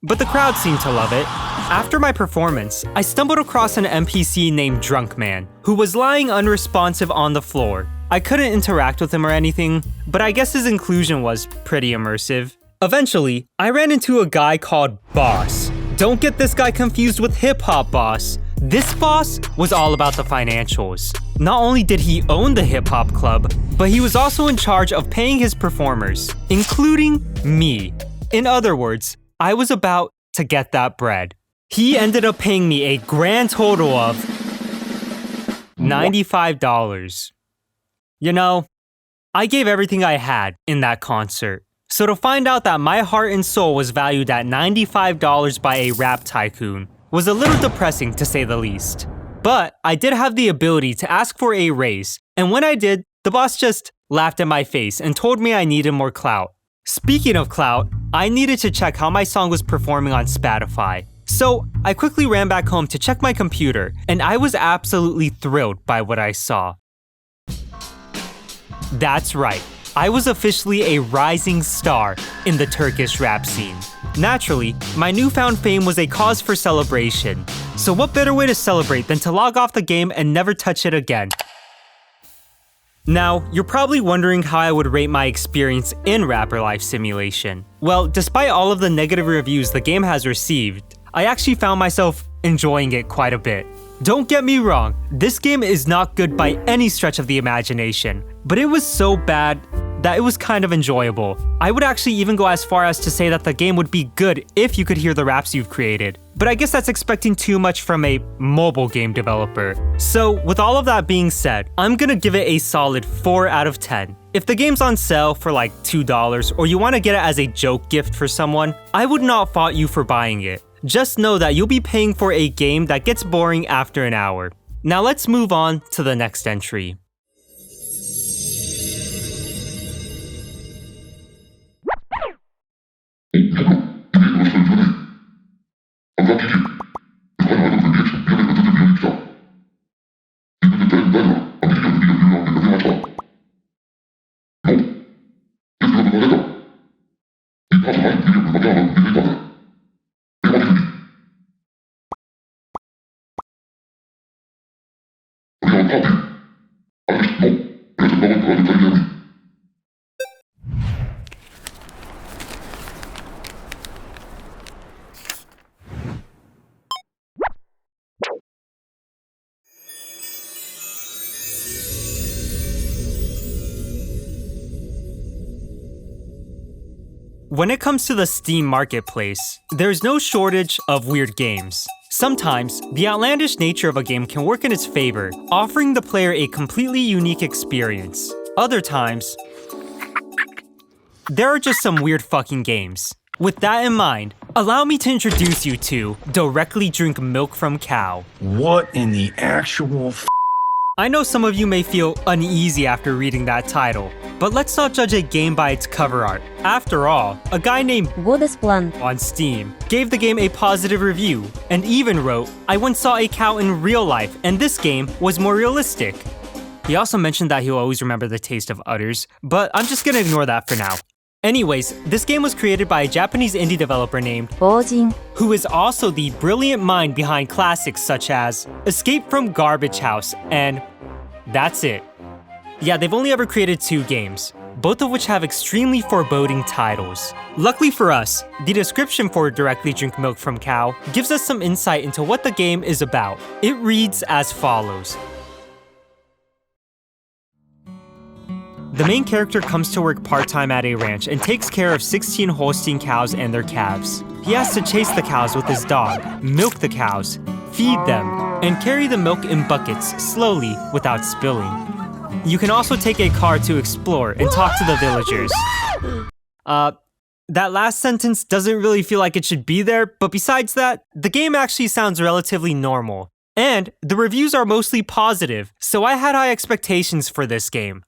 But the crowd seemed to love it. After my performance, I stumbled across an NPC named Drunk Man, who was lying unresponsive on the floor. I couldn't interact with him or anything, but I guess his inclusion was pretty immersive. Eventually, I ran into a guy called Boss. Don't get this guy confused with Hip Hop Boss. This boss was all about the financials. Not only did he own the hip hop club, but he was also in charge of paying his performers, including me. In other words, I was about to get that bread. He ended up paying me a grand total of $95. You know, I gave everything I had in that concert. So to find out that my heart and soul was valued at $95 by a rap tycoon was a little depressing to say the least. But I did have the ability to ask for a raise, and when I did, the boss just laughed in my face and told me I needed more clout. Speaking of clout, I needed to check how my song was performing on Spotify. So I quickly ran back home to check my computer, and I was absolutely thrilled by what I saw. That's right. I was officially a rising star in the Turkish rap scene. Naturally, my newfound fame was a cause for celebration. So what better way to celebrate than to log off the game and never touch it again? Now, you're probably wondering how I would rate my experience in Rapper Life Simulation. Well, despite all of the negative reviews the game has received, I actually found myself enjoying it quite a bit. Don't get me wrong, this game is not good by any stretch of the imagination, but it was so bad that it was kind of enjoyable. I would actually even go as far as to say that the game would be good if you could hear the raps you've created. But I guess that's expecting too much from a mobile game developer. So with all of that being said, I'm gonna give it a solid 4 out of 10. If the game's on sale for like $2 or you want to get it as a joke gift for someone, I would not fault you for buying it. Just know that you'll be paying for a game that gets boring after an hour. Now let's move on to the next entry. When it comes to the Steam marketplace, there's no shortage of weird games. Sometimes, the outlandish nature of a game can work in its favor, offering the player a completely unique experience. Other times, there are just some weird fucking games. With that in mind, allow me to introduce you to Directly Drink Milk from Cow. What in the actual I know some of you may feel uneasy after reading that title, but let's not judge a game by its cover art. After all, a guy named on Steam gave the game a positive review, and even wrote, "I once saw a cow in real life, and this game was more realistic." He also mentioned that he'll always remember the taste of udders, but I'm just gonna ignore that for now. Anyways, this game was created by a Japanese indie developer named who is also the brilliant mind behind classics such as Escape from Garbage House and that's it. Yeah, they've only ever created 2 games, both of which have extremely foreboding titles. Luckily for us, the description for Directly Drink Milk from Cow gives us some insight into what the game is about. It reads as follows. The main character comes to work part-time at a ranch and takes care of 16 Holstein cows and their calves. He has to chase the cows with his dog, milk the cows, feed them, and carry the milk in buckets slowly without spilling. You can also take a car to explore and talk to the villagers. That last sentence doesn't really feel like it should be there, but besides that, the game actually sounds relatively normal. And the reviews are mostly positive, so I had high expectations for this game.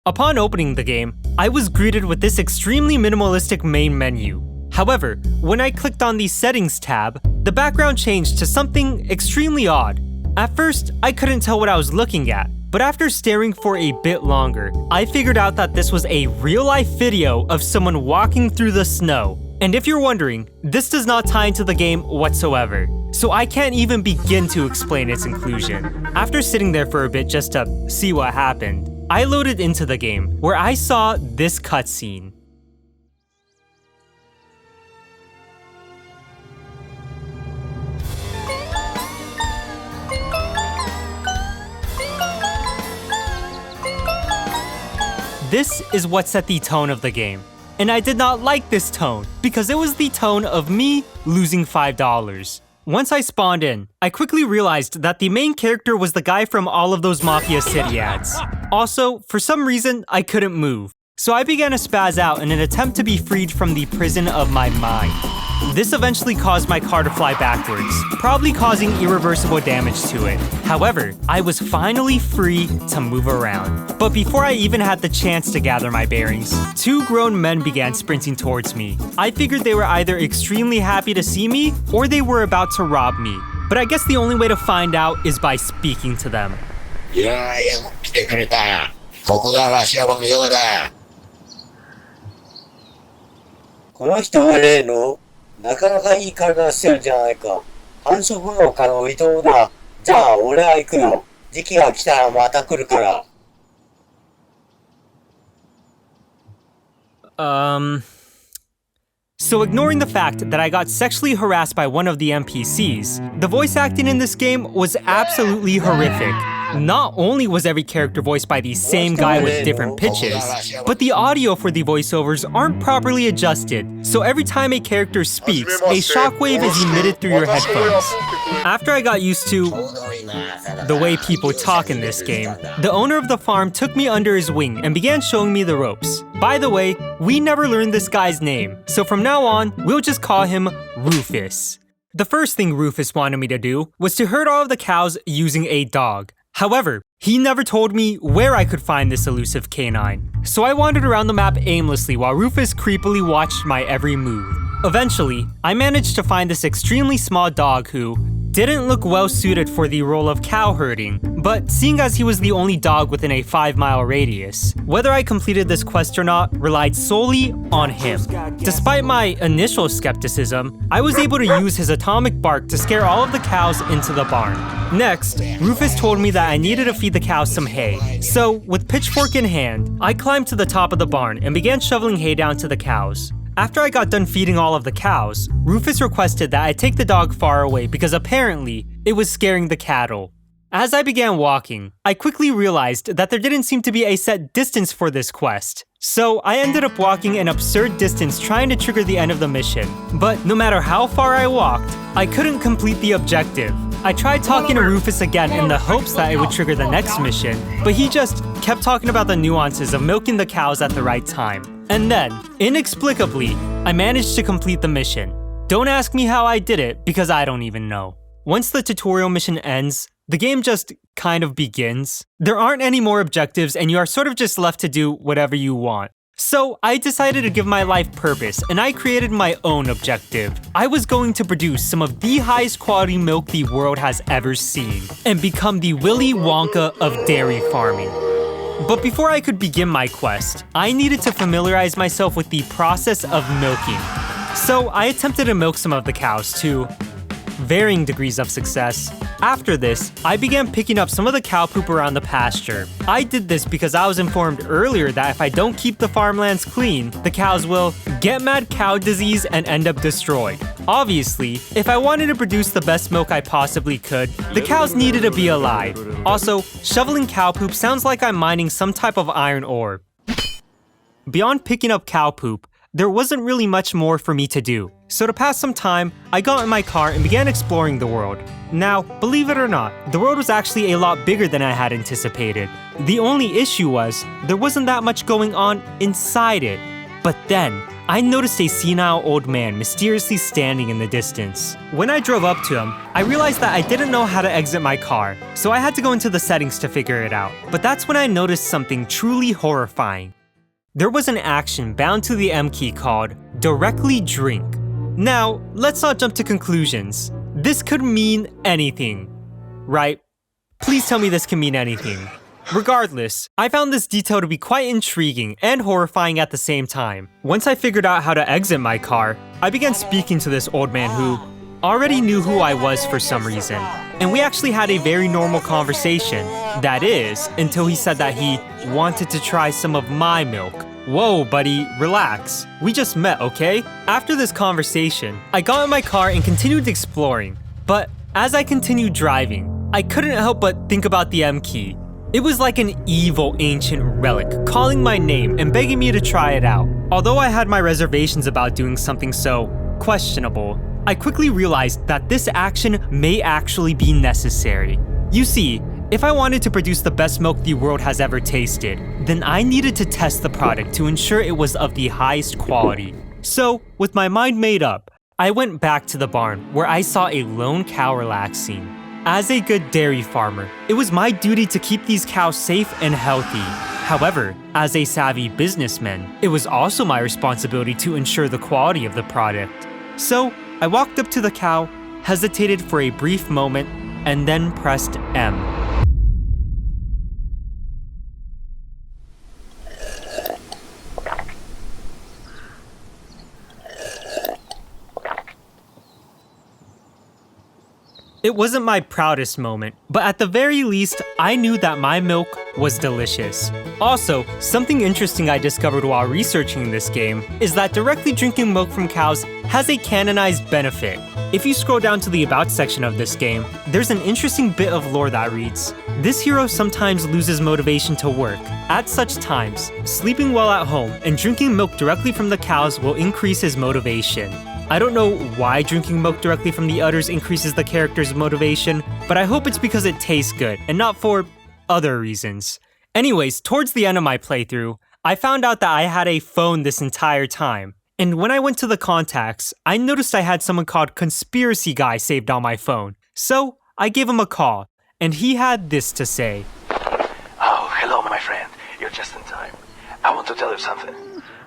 Upon opening the game, I was greeted with this extremely minimalistic main menu. However, when I clicked on the Settings tab, the background changed to something extremely odd. At first, I couldn't tell what I was looking at, but after staring for a bit longer, I figured out that this was a real-life video of someone walking through the snow. And if you're wondering, this does not tie into the game whatsoever, so I can't even begin to explain its inclusion. After sitting there for a bit just to see what happened, I loaded into the game, where I saw this cutscene. This is what set the tone of the game. And I did not like this tone, because it was the tone of me losing $5. Once I spawned in, I quickly realized that the main character was the guy from all of those Mafia City ads. Also, for some reason, I couldn't move. So I began to spaz out in an attempt to be freed from the prison of my mind. This eventually caused my car to fly backwards, probably causing irreversible damage to it. However, I was finally free to move around. But before I even had the chance to gather my bearings, two grown men began sprinting towards me. I figured they were either extremely happy to see me, or they were about to rob me. But I guess the only way to find out is by speaking to them. この人は例のなかなかいい体してるじゃないか。繁殖農家の伊藤だ。じゃあ俺は行くよ。時期が来たらまた来るから。So ignoring the fact that I got sexually harassed by one of the NPCs, the voice acting in this game was absolutely horrific. Not only was every character voiced by the same guy with different pitches, but the audio for the voiceovers aren't properly adjusted, so every time a character speaks, a shockwave is emitted through your headphones. After I got used to the way people talk in this game, the owner of the farm took me under his wing and began showing me the ropes. By the way, we never learned this guy's name, so from now on, we'll just call him Rufus. The first thing Rufus wanted me to do was to herd all of the cows using a dog. However, he never told me where I could find this elusive canine, so I wandered around the map aimlessly while Rufus creepily watched my every move. Eventually, I managed to find this extremely small dog who didn't look well suited for the role of cow herding, but seeing as he was the only dog within a 5-mile radius, whether I completed this quest or not relied solely on him. Despite my initial skepticism, I was able to use his atomic bark to scare all of the cows into the barn. Next, Rufus told me that I needed to feed the cows some hay, so with pitchfork in hand, I climbed to the top of the barn and began shoveling hay down to the cows. After I got done feeding all of the cows, Rufus requested that I take the dog far away because apparently it was scaring the cattle. As I began walking, I quickly realized that there didn't seem to be a set distance for this quest. So I ended up walking an absurd distance trying to trigger the end of the mission. But no matter how far I walked, I couldn't complete the objective. I tried talking to Rufus again in the hopes that it would trigger the next mission, but he just kept talking about the nuances of milking the cows at the right time. And then, inexplicably, I managed to complete the mission. Don't ask me how I did it, because I don't even know. Once the tutorial mission ends, the game just kind of begins. There aren't any more objectives, and you are sort of just left to do whatever you want. So I decided to give my life purpose, and I created my own objective. I was going to produce some of the highest quality milk the world has ever seen, and become the Willy Wonka of dairy farming. But before I could begin my quest, I needed to familiarize myself with the process of milking. So I attempted to milk some of the cows to varying degrees of success. After this, I began picking up some of the cow poop around the pasture. I did this because I was informed earlier that if I don't keep the farmlands clean, the cows will get mad cow disease and end up destroyed. Obviously, if I wanted to produce the best milk I possibly could, the cows needed to be alive. Also, shoveling cow poop sounds like I'm mining some type of iron ore. Beyond picking up cow poop, there wasn't really much more for me to do. So to pass some time, I got in my car and began exploring the world. Now, believe it or not, the world was actually a lot bigger than I had anticipated. The only issue was, there wasn't that much going on inside it. But then, I noticed a senile old man mysteriously standing in the distance. When I drove up to him, I realized that I didn't know how to exit my car, so I had to go into the settings to figure it out. But that's when I noticed something truly horrifying. There was an action bound to the M key called Directly Drink. Now, let's not jump to conclusions. This could mean anything, right? Please tell me this can mean anything. Regardless, I found this detail to be quite intriguing and horrifying at the same time. Once I figured out how to exit my car, I began speaking to this old man who already knew who I was for some reason. And we actually had a very normal conversation. That is, until he said that he wanted to try some of my milk. Whoa, buddy, relax. We just met, okay? After this conversation, I got in my car and continued exploring. But as I continued driving, I couldn't help but think about the M key. It was like an evil ancient relic calling my name and begging me to try it out. Although I had my reservations about doing something so questionable, I quickly realized that this action may actually be necessary. You see, if I wanted to produce the best milk the world has ever tasted, then I needed to test the product to ensure it was of the highest quality. So, with my mind made up, I went back to the barn where I saw a lone cow relaxing. As a good dairy farmer, it was my duty to keep these cows safe and healthy. However, as a savvy businessman, it was also my responsibility to ensure the quality of the product. So, I walked up to the cow, hesitated for a brief moment, and then pressed M. It wasn't my proudest moment, but at the very least, I knew that my milk was delicious. Also, something interesting I discovered while researching this game is that directly drinking milk from cows has a canonized benefit. If you scroll down to the About section of this game, there's an interesting bit of lore that reads, "This hero sometimes loses motivation to work. At such times, sleeping well at home and drinking milk directly from the cows will increase his motivation." I don't know why drinking milk directly from the udders increases the character's motivation, but I hope it's because it tastes good and not for other reasons. Anyways, towards the end of my playthrough, I found out that I had a phone this entire time. And when I went to the contacts, I noticed I had someone called Conspiracy Guy saved on my phone. So I gave him a call, and he had this to say. "Oh, hello my friend. You're just in time. I want to tell you something.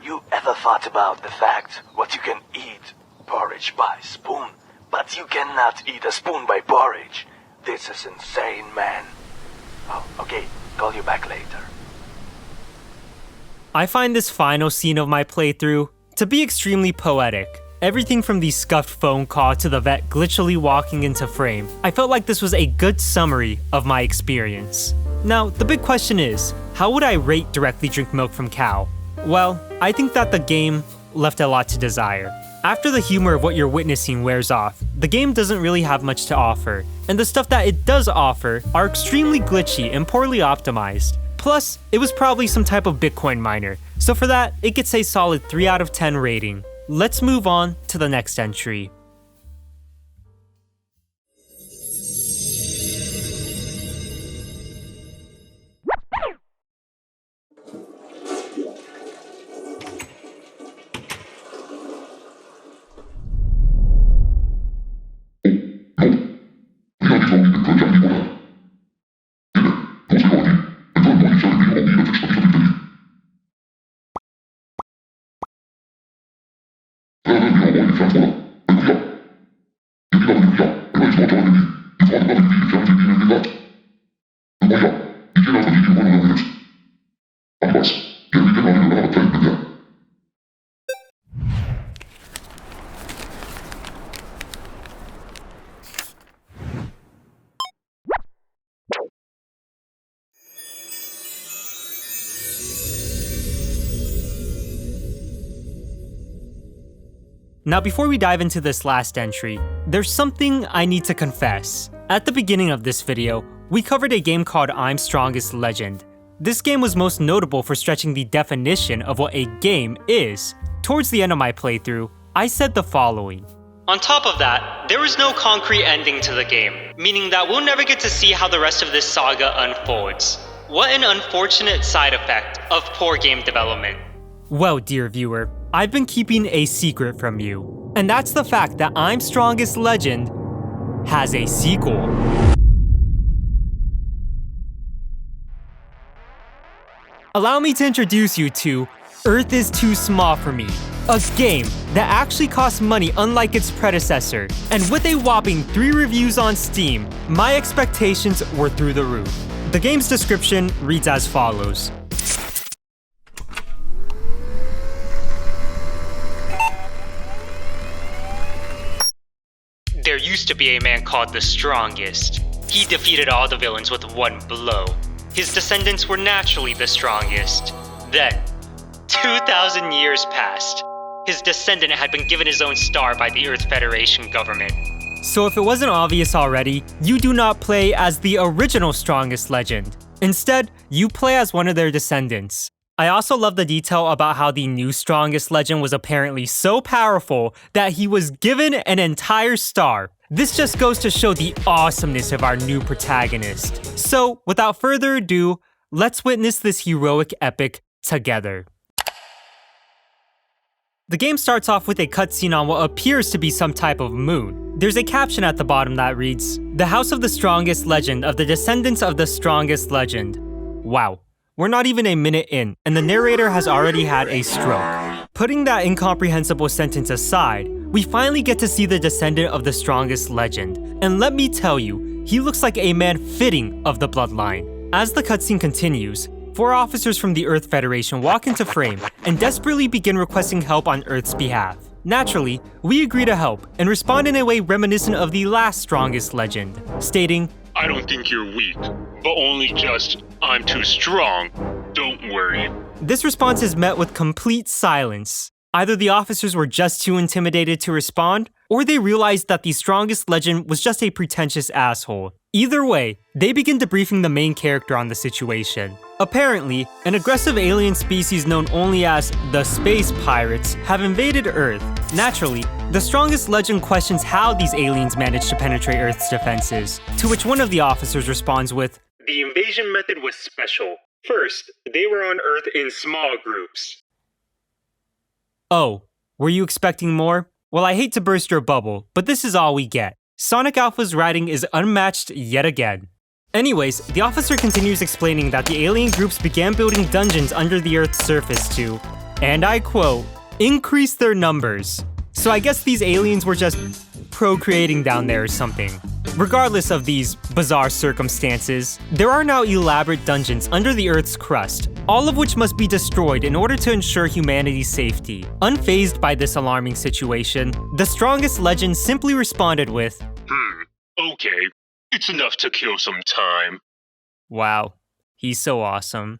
You ever thought about the fact what you can eat porridge by spoon, but you cannot eat a spoon by porridge? This is insane, man. Oh, okay, call you back later." I find this final scene of my playthrough to be extremely poetic. Everything from the scuffed phone call to the vet glitchily walking into frame. I felt like this was a good summary of my experience. Now, the big question is, how would I rate Directly Drink Milk from Cow? Well, I think that the game left a lot to desire. After the humor of what you're witnessing wears off, the game doesn't really have much to offer, and the stuff that it does offer are extremely glitchy and poorly optimized. Plus, it was probably some type of Bitcoin miner, so for that, it gets a solid 3 out of 10 rating. Let's move on to the next entry. Now before we dive into this last entry, there's something I need to confess. At the beginning of this video, we covered a game called I'm Strongest Legend. This game was most notable for stretching the definition of what a game is. Towards the end of my playthrough, I said the following. On top of that, there is no concrete ending to the game, meaning that we'll never get to see how the rest of this saga unfolds. What an unfortunate side effect of poor game development. Well, dear viewer, I've been keeping a secret from you. And that's the fact that I'm Strongest Legend has a sequel. Allow me to introduce you to Earth is Too Small for Me, a game that actually costs money unlike its predecessor. And with a whopping 3 reviews on Steam, my expectations were through the roof. The game's description reads as follows. There used to be a man called the Strongest. He defeated all the villains with one blow. His descendants were naturally the strongest. Then, 2,000 years passed. His descendant had been given his own star by the Earth Federation government. So if it wasn't obvious already, you do not play as the original Strongest Legend. Instead, you play as one of their descendants. I also love the detail about how the new Strongest Legend was apparently so powerful that he was given an entire star. This just goes to show the awesomeness of our new protagonist. So, without further ado, let's witness this heroic epic together. The game starts off with a cutscene on what appears to be some type of moon. There's a caption at the bottom that reads, "The House of the Strongest Legend of the Descendants of the Strongest Legend." Wow. We're not even a minute in, and the narrator has already had a stroke. Putting that incomprehensible sentence aside, we finally get to see the descendant of the Strongest Legend. And let me tell you, he looks like a man fitting of the bloodline. As the cutscene continues, 4 officers from the Earth Federation walk into frame and desperately begin requesting help on Earth's behalf. Naturally, we agree to help and respond in a way reminiscent of the last Strongest Legend, stating, "I don't think you're weak, but only just, I'm too strong. Don't worry." This response is met with complete silence. Either the officers were just too intimidated to respond, or they realized that the Strongest Legend was just a pretentious asshole. Either way, they begin debriefing the main character on the situation. Apparently, an aggressive alien species known only as the Space Pirates have invaded Earth. Naturally, the Strongest Legend questions how these aliens managed to penetrate Earth's defenses, to which one of the officers responds with, "The invasion method was special. First, they were on Earth in small groups." Oh, were you expecting more? Well, I hate to burst your bubble, but this is all we get. Sonic Alpha's writing is unmatched yet again. Anyways, the officer continues explaining that the alien groups began building dungeons under the Earth's surface to, and I quote, "increase their numbers." So I guess these aliens were just procreating down there or something. Regardless of these bizarre circumstances, there are now elaborate dungeons under the Earth's crust, all of which must be destroyed in order to ensure humanity's safety. Unfazed by this alarming situation, the Strongest Legend simply responded with, "Okay, it's enough to kill some time." Wow, he's so awesome.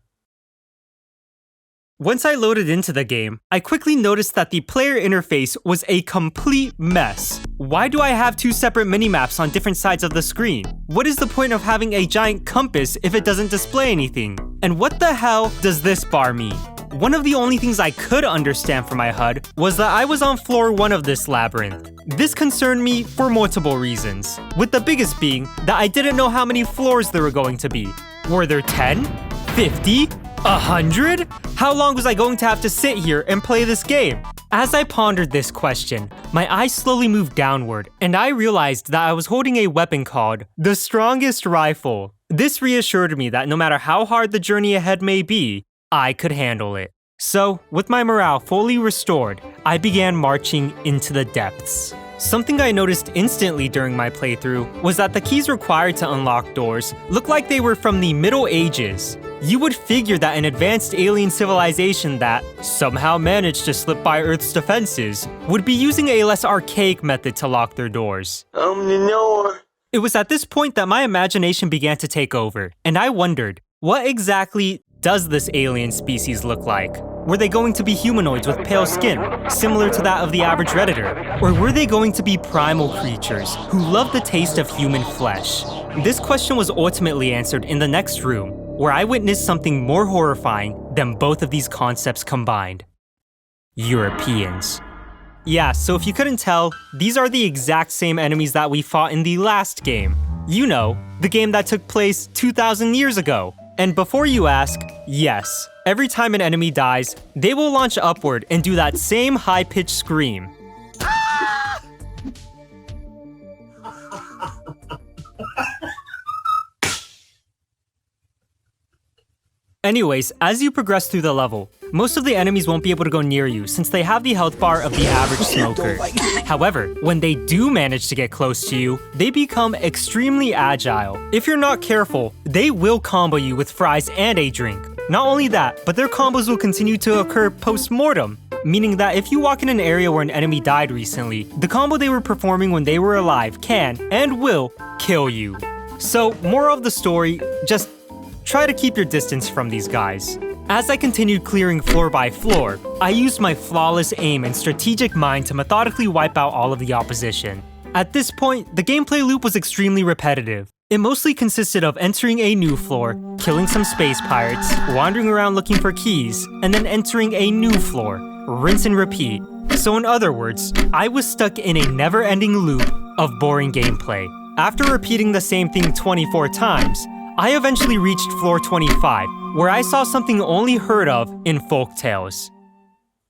Once I loaded into the game, I quickly noticed that the player interface was a complete mess. Why do I have 2 separate minimaps on different sides of the screen? What is the point of having a giant compass if it doesn't display anything? And what the hell does this bar mean? One of the only things I could understand from my HUD was that I was on floor 1 of this labyrinth. This concerned me for multiple reasons, with the biggest being that I didn't know how many floors there were going to be. Were there 10? 50? 100? How long was I going to have to sit here and play this game? As I pondered this question, my eyes slowly moved downward, and I realized that I was holding a weapon called the Strongest Rifle. This reassured me that no matter how hard the journey ahead may be, I could handle it. So, with my morale fully restored, I began marching into the depths. Something I noticed instantly during my playthrough was that the keys required to unlock doors looked like they were from the Middle Ages. You would figure that an advanced alien civilization that somehow managed to slip by Earth's defenses would be using a less archaic method to lock their doors. It was at this point that my imagination began to take over, and I wondered, what exactly does this alien species look like? Were they going to be humanoids with pale skin, similar to that of the average Redditor? Or were they going to be primal creatures who love the taste of human flesh? This question was ultimately answered in the next room, where I witnessed something more horrifying than both of these concepts combined. Europeans. Yeah, so if you couldn't tell, these are the exact same enemies that we fought in the last game. You know, the game that took place 2,000 years ago. And before you ask, yes, Every time an enemy dies, they will launch upward and do that same high-pitched scream. Anyways, as you progress through the level, most of the enemies won't be able to go near you since they have the health bar of the average smoker. However, when they do manage to get close to you, they become extremely agile. If you're not careful, they will combo you with fries and a drink. Not only that, but their combos will continue to occur post-mortem, meaning that if you walk in an area where an enemy died recently, the combo they were performing when they were alive can, and will, kill you. So, moral of the story, just try to keep your distance from these guys. As I continued clearing floor by floor, I used my flawless aim and strategic mind to methodically wipe out all of the opposition. At this point, the gameplay loop was extremely repetitive. It mostly consisted of entering a new floor, killing some space pirates, wandering around looking for keys, and then entering a new floor, rinse and repeat. So in other words, I was stuck in a never-ending loop of boring gameplay. After repeating the same thing 24 times, I eventually reached floor 25, where I saw something only heard of in folktales.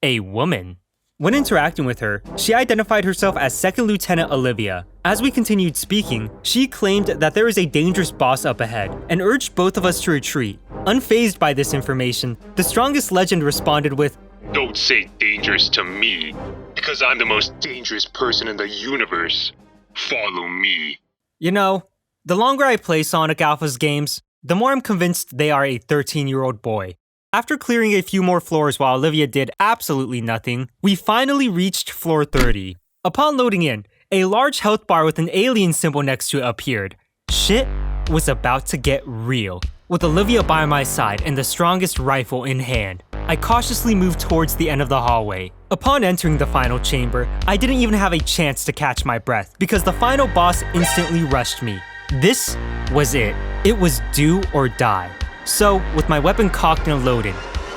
A woman. When interacting with her, she identified herself as Second Lieutenant Olivia. As we continued speaking, she claimed that there is a dangerous boss up ahead and urged both of us to retreat. Unfazed by this information, the strongest legend responded with, "Don't say dangerous to me, because I'm the most dangerous person in the universe. Follow me." You know, the longer I play Sonic Alpha's games, the more I'm convinced they are a 13-year-old boy. After clearing a few more floors while Olivia did absolutely nothing, we finally reached floor 30. Upon loading in, a large health bar with an alien symbol next to it appeared. Shit was about to get real. With Olivia by my side and the strongest rifle in hand, I cautiously moved towards the end of the hallway. Upon entering the final chamber, I didn't even have a chance to catch my breath because the final boss instantly rushed me. This was it. It was do or die. So, with my weapon cocked and loaded,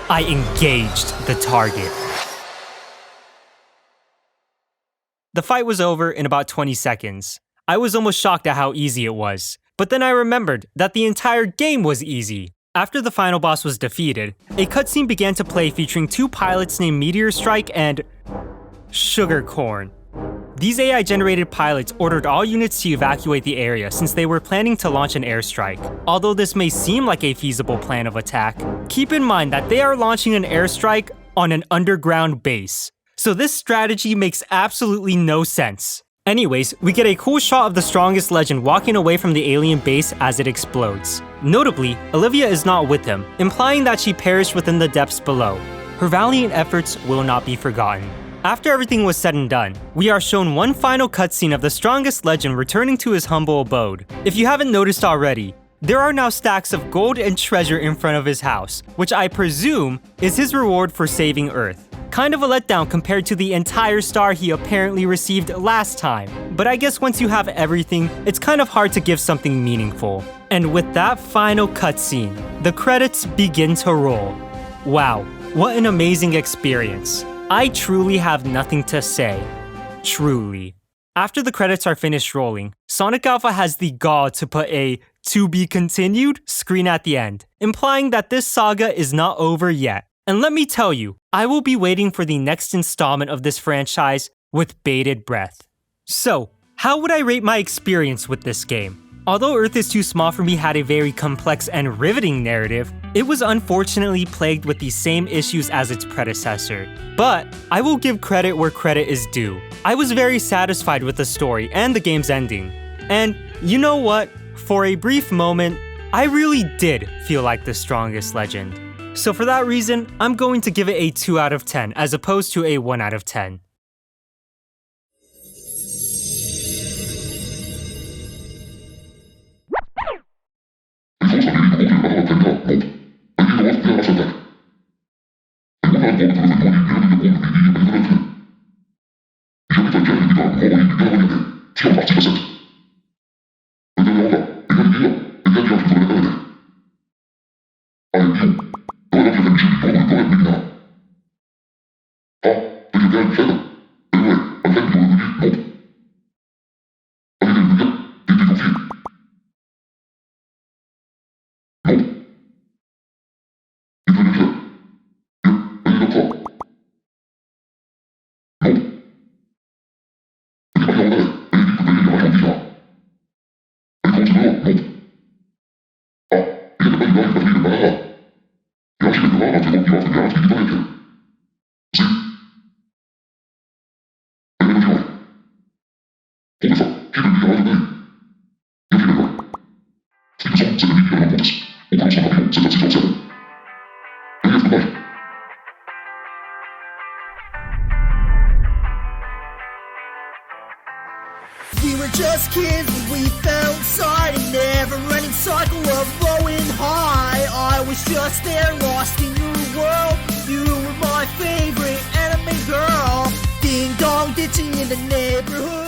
I engaged the target. The fight was over in about 20 seconds. I was almost shocked at how easy it was. But then I remembered that the entire game was easy. After the final boss was defeated, a cutscene began to play featuring two pilots named Meteor Strike and Sugarcorn. These AI-generated pilots ordered all units to evacuate the area since they were planning to launch an airstrike. Although this may seem like a feasible plan of attack, keep in mind that they are launching an airstrike on an underground base. So this strategy makes absolutely no sense. Anyways, we get a cool shot of the strongest legend walking away from the alien base as it explodes. Notably, Olivia is not with him, implying that she perished within the depths below. Her valiant efforts will not be forgotten. After everything was said and done, we are shown one final cutscene of the strongest legend returning to his humble abode. If you haven't noticed already, there are now stacks of gold and treasure in front of his house, which I presume is his reward for saving Earth. Kind of a letdown compared to the entire star he apparently received last time. But I guess once you have everything, it's kind of hard to give something meaningful. And with that final cutscene, the credits begin to roll. Wow, what an amazing experience. I truly have nothing to say. Truly. After the credits are finished rolling, Sonic Alpha has the gall to put a "to be continued" screen at the end, implying that this saga is not over yet. And let me tell you, I will be waiting for the next installment of this franchise with bated breath. So, how would I rate my experience with this game? Although Earth is Too Small for Me had a very complex and riveting narrative, it was unfortunately plagued with the same issues as its predecessor. But I will give credit where credit is due. I was very satisfied with the story and the game's ending. And you know what? For a brief moment, I really did feel like the strongest legend. So for that reason, I'm going to give it a 2 out of 10 as opposed to a 1 out of 10. We were just kids and we fell inside a never-ending cycle of low and high. I was just there, lost in your world. You were my favorite anime girl. Ding dong ditching in the neighborhood.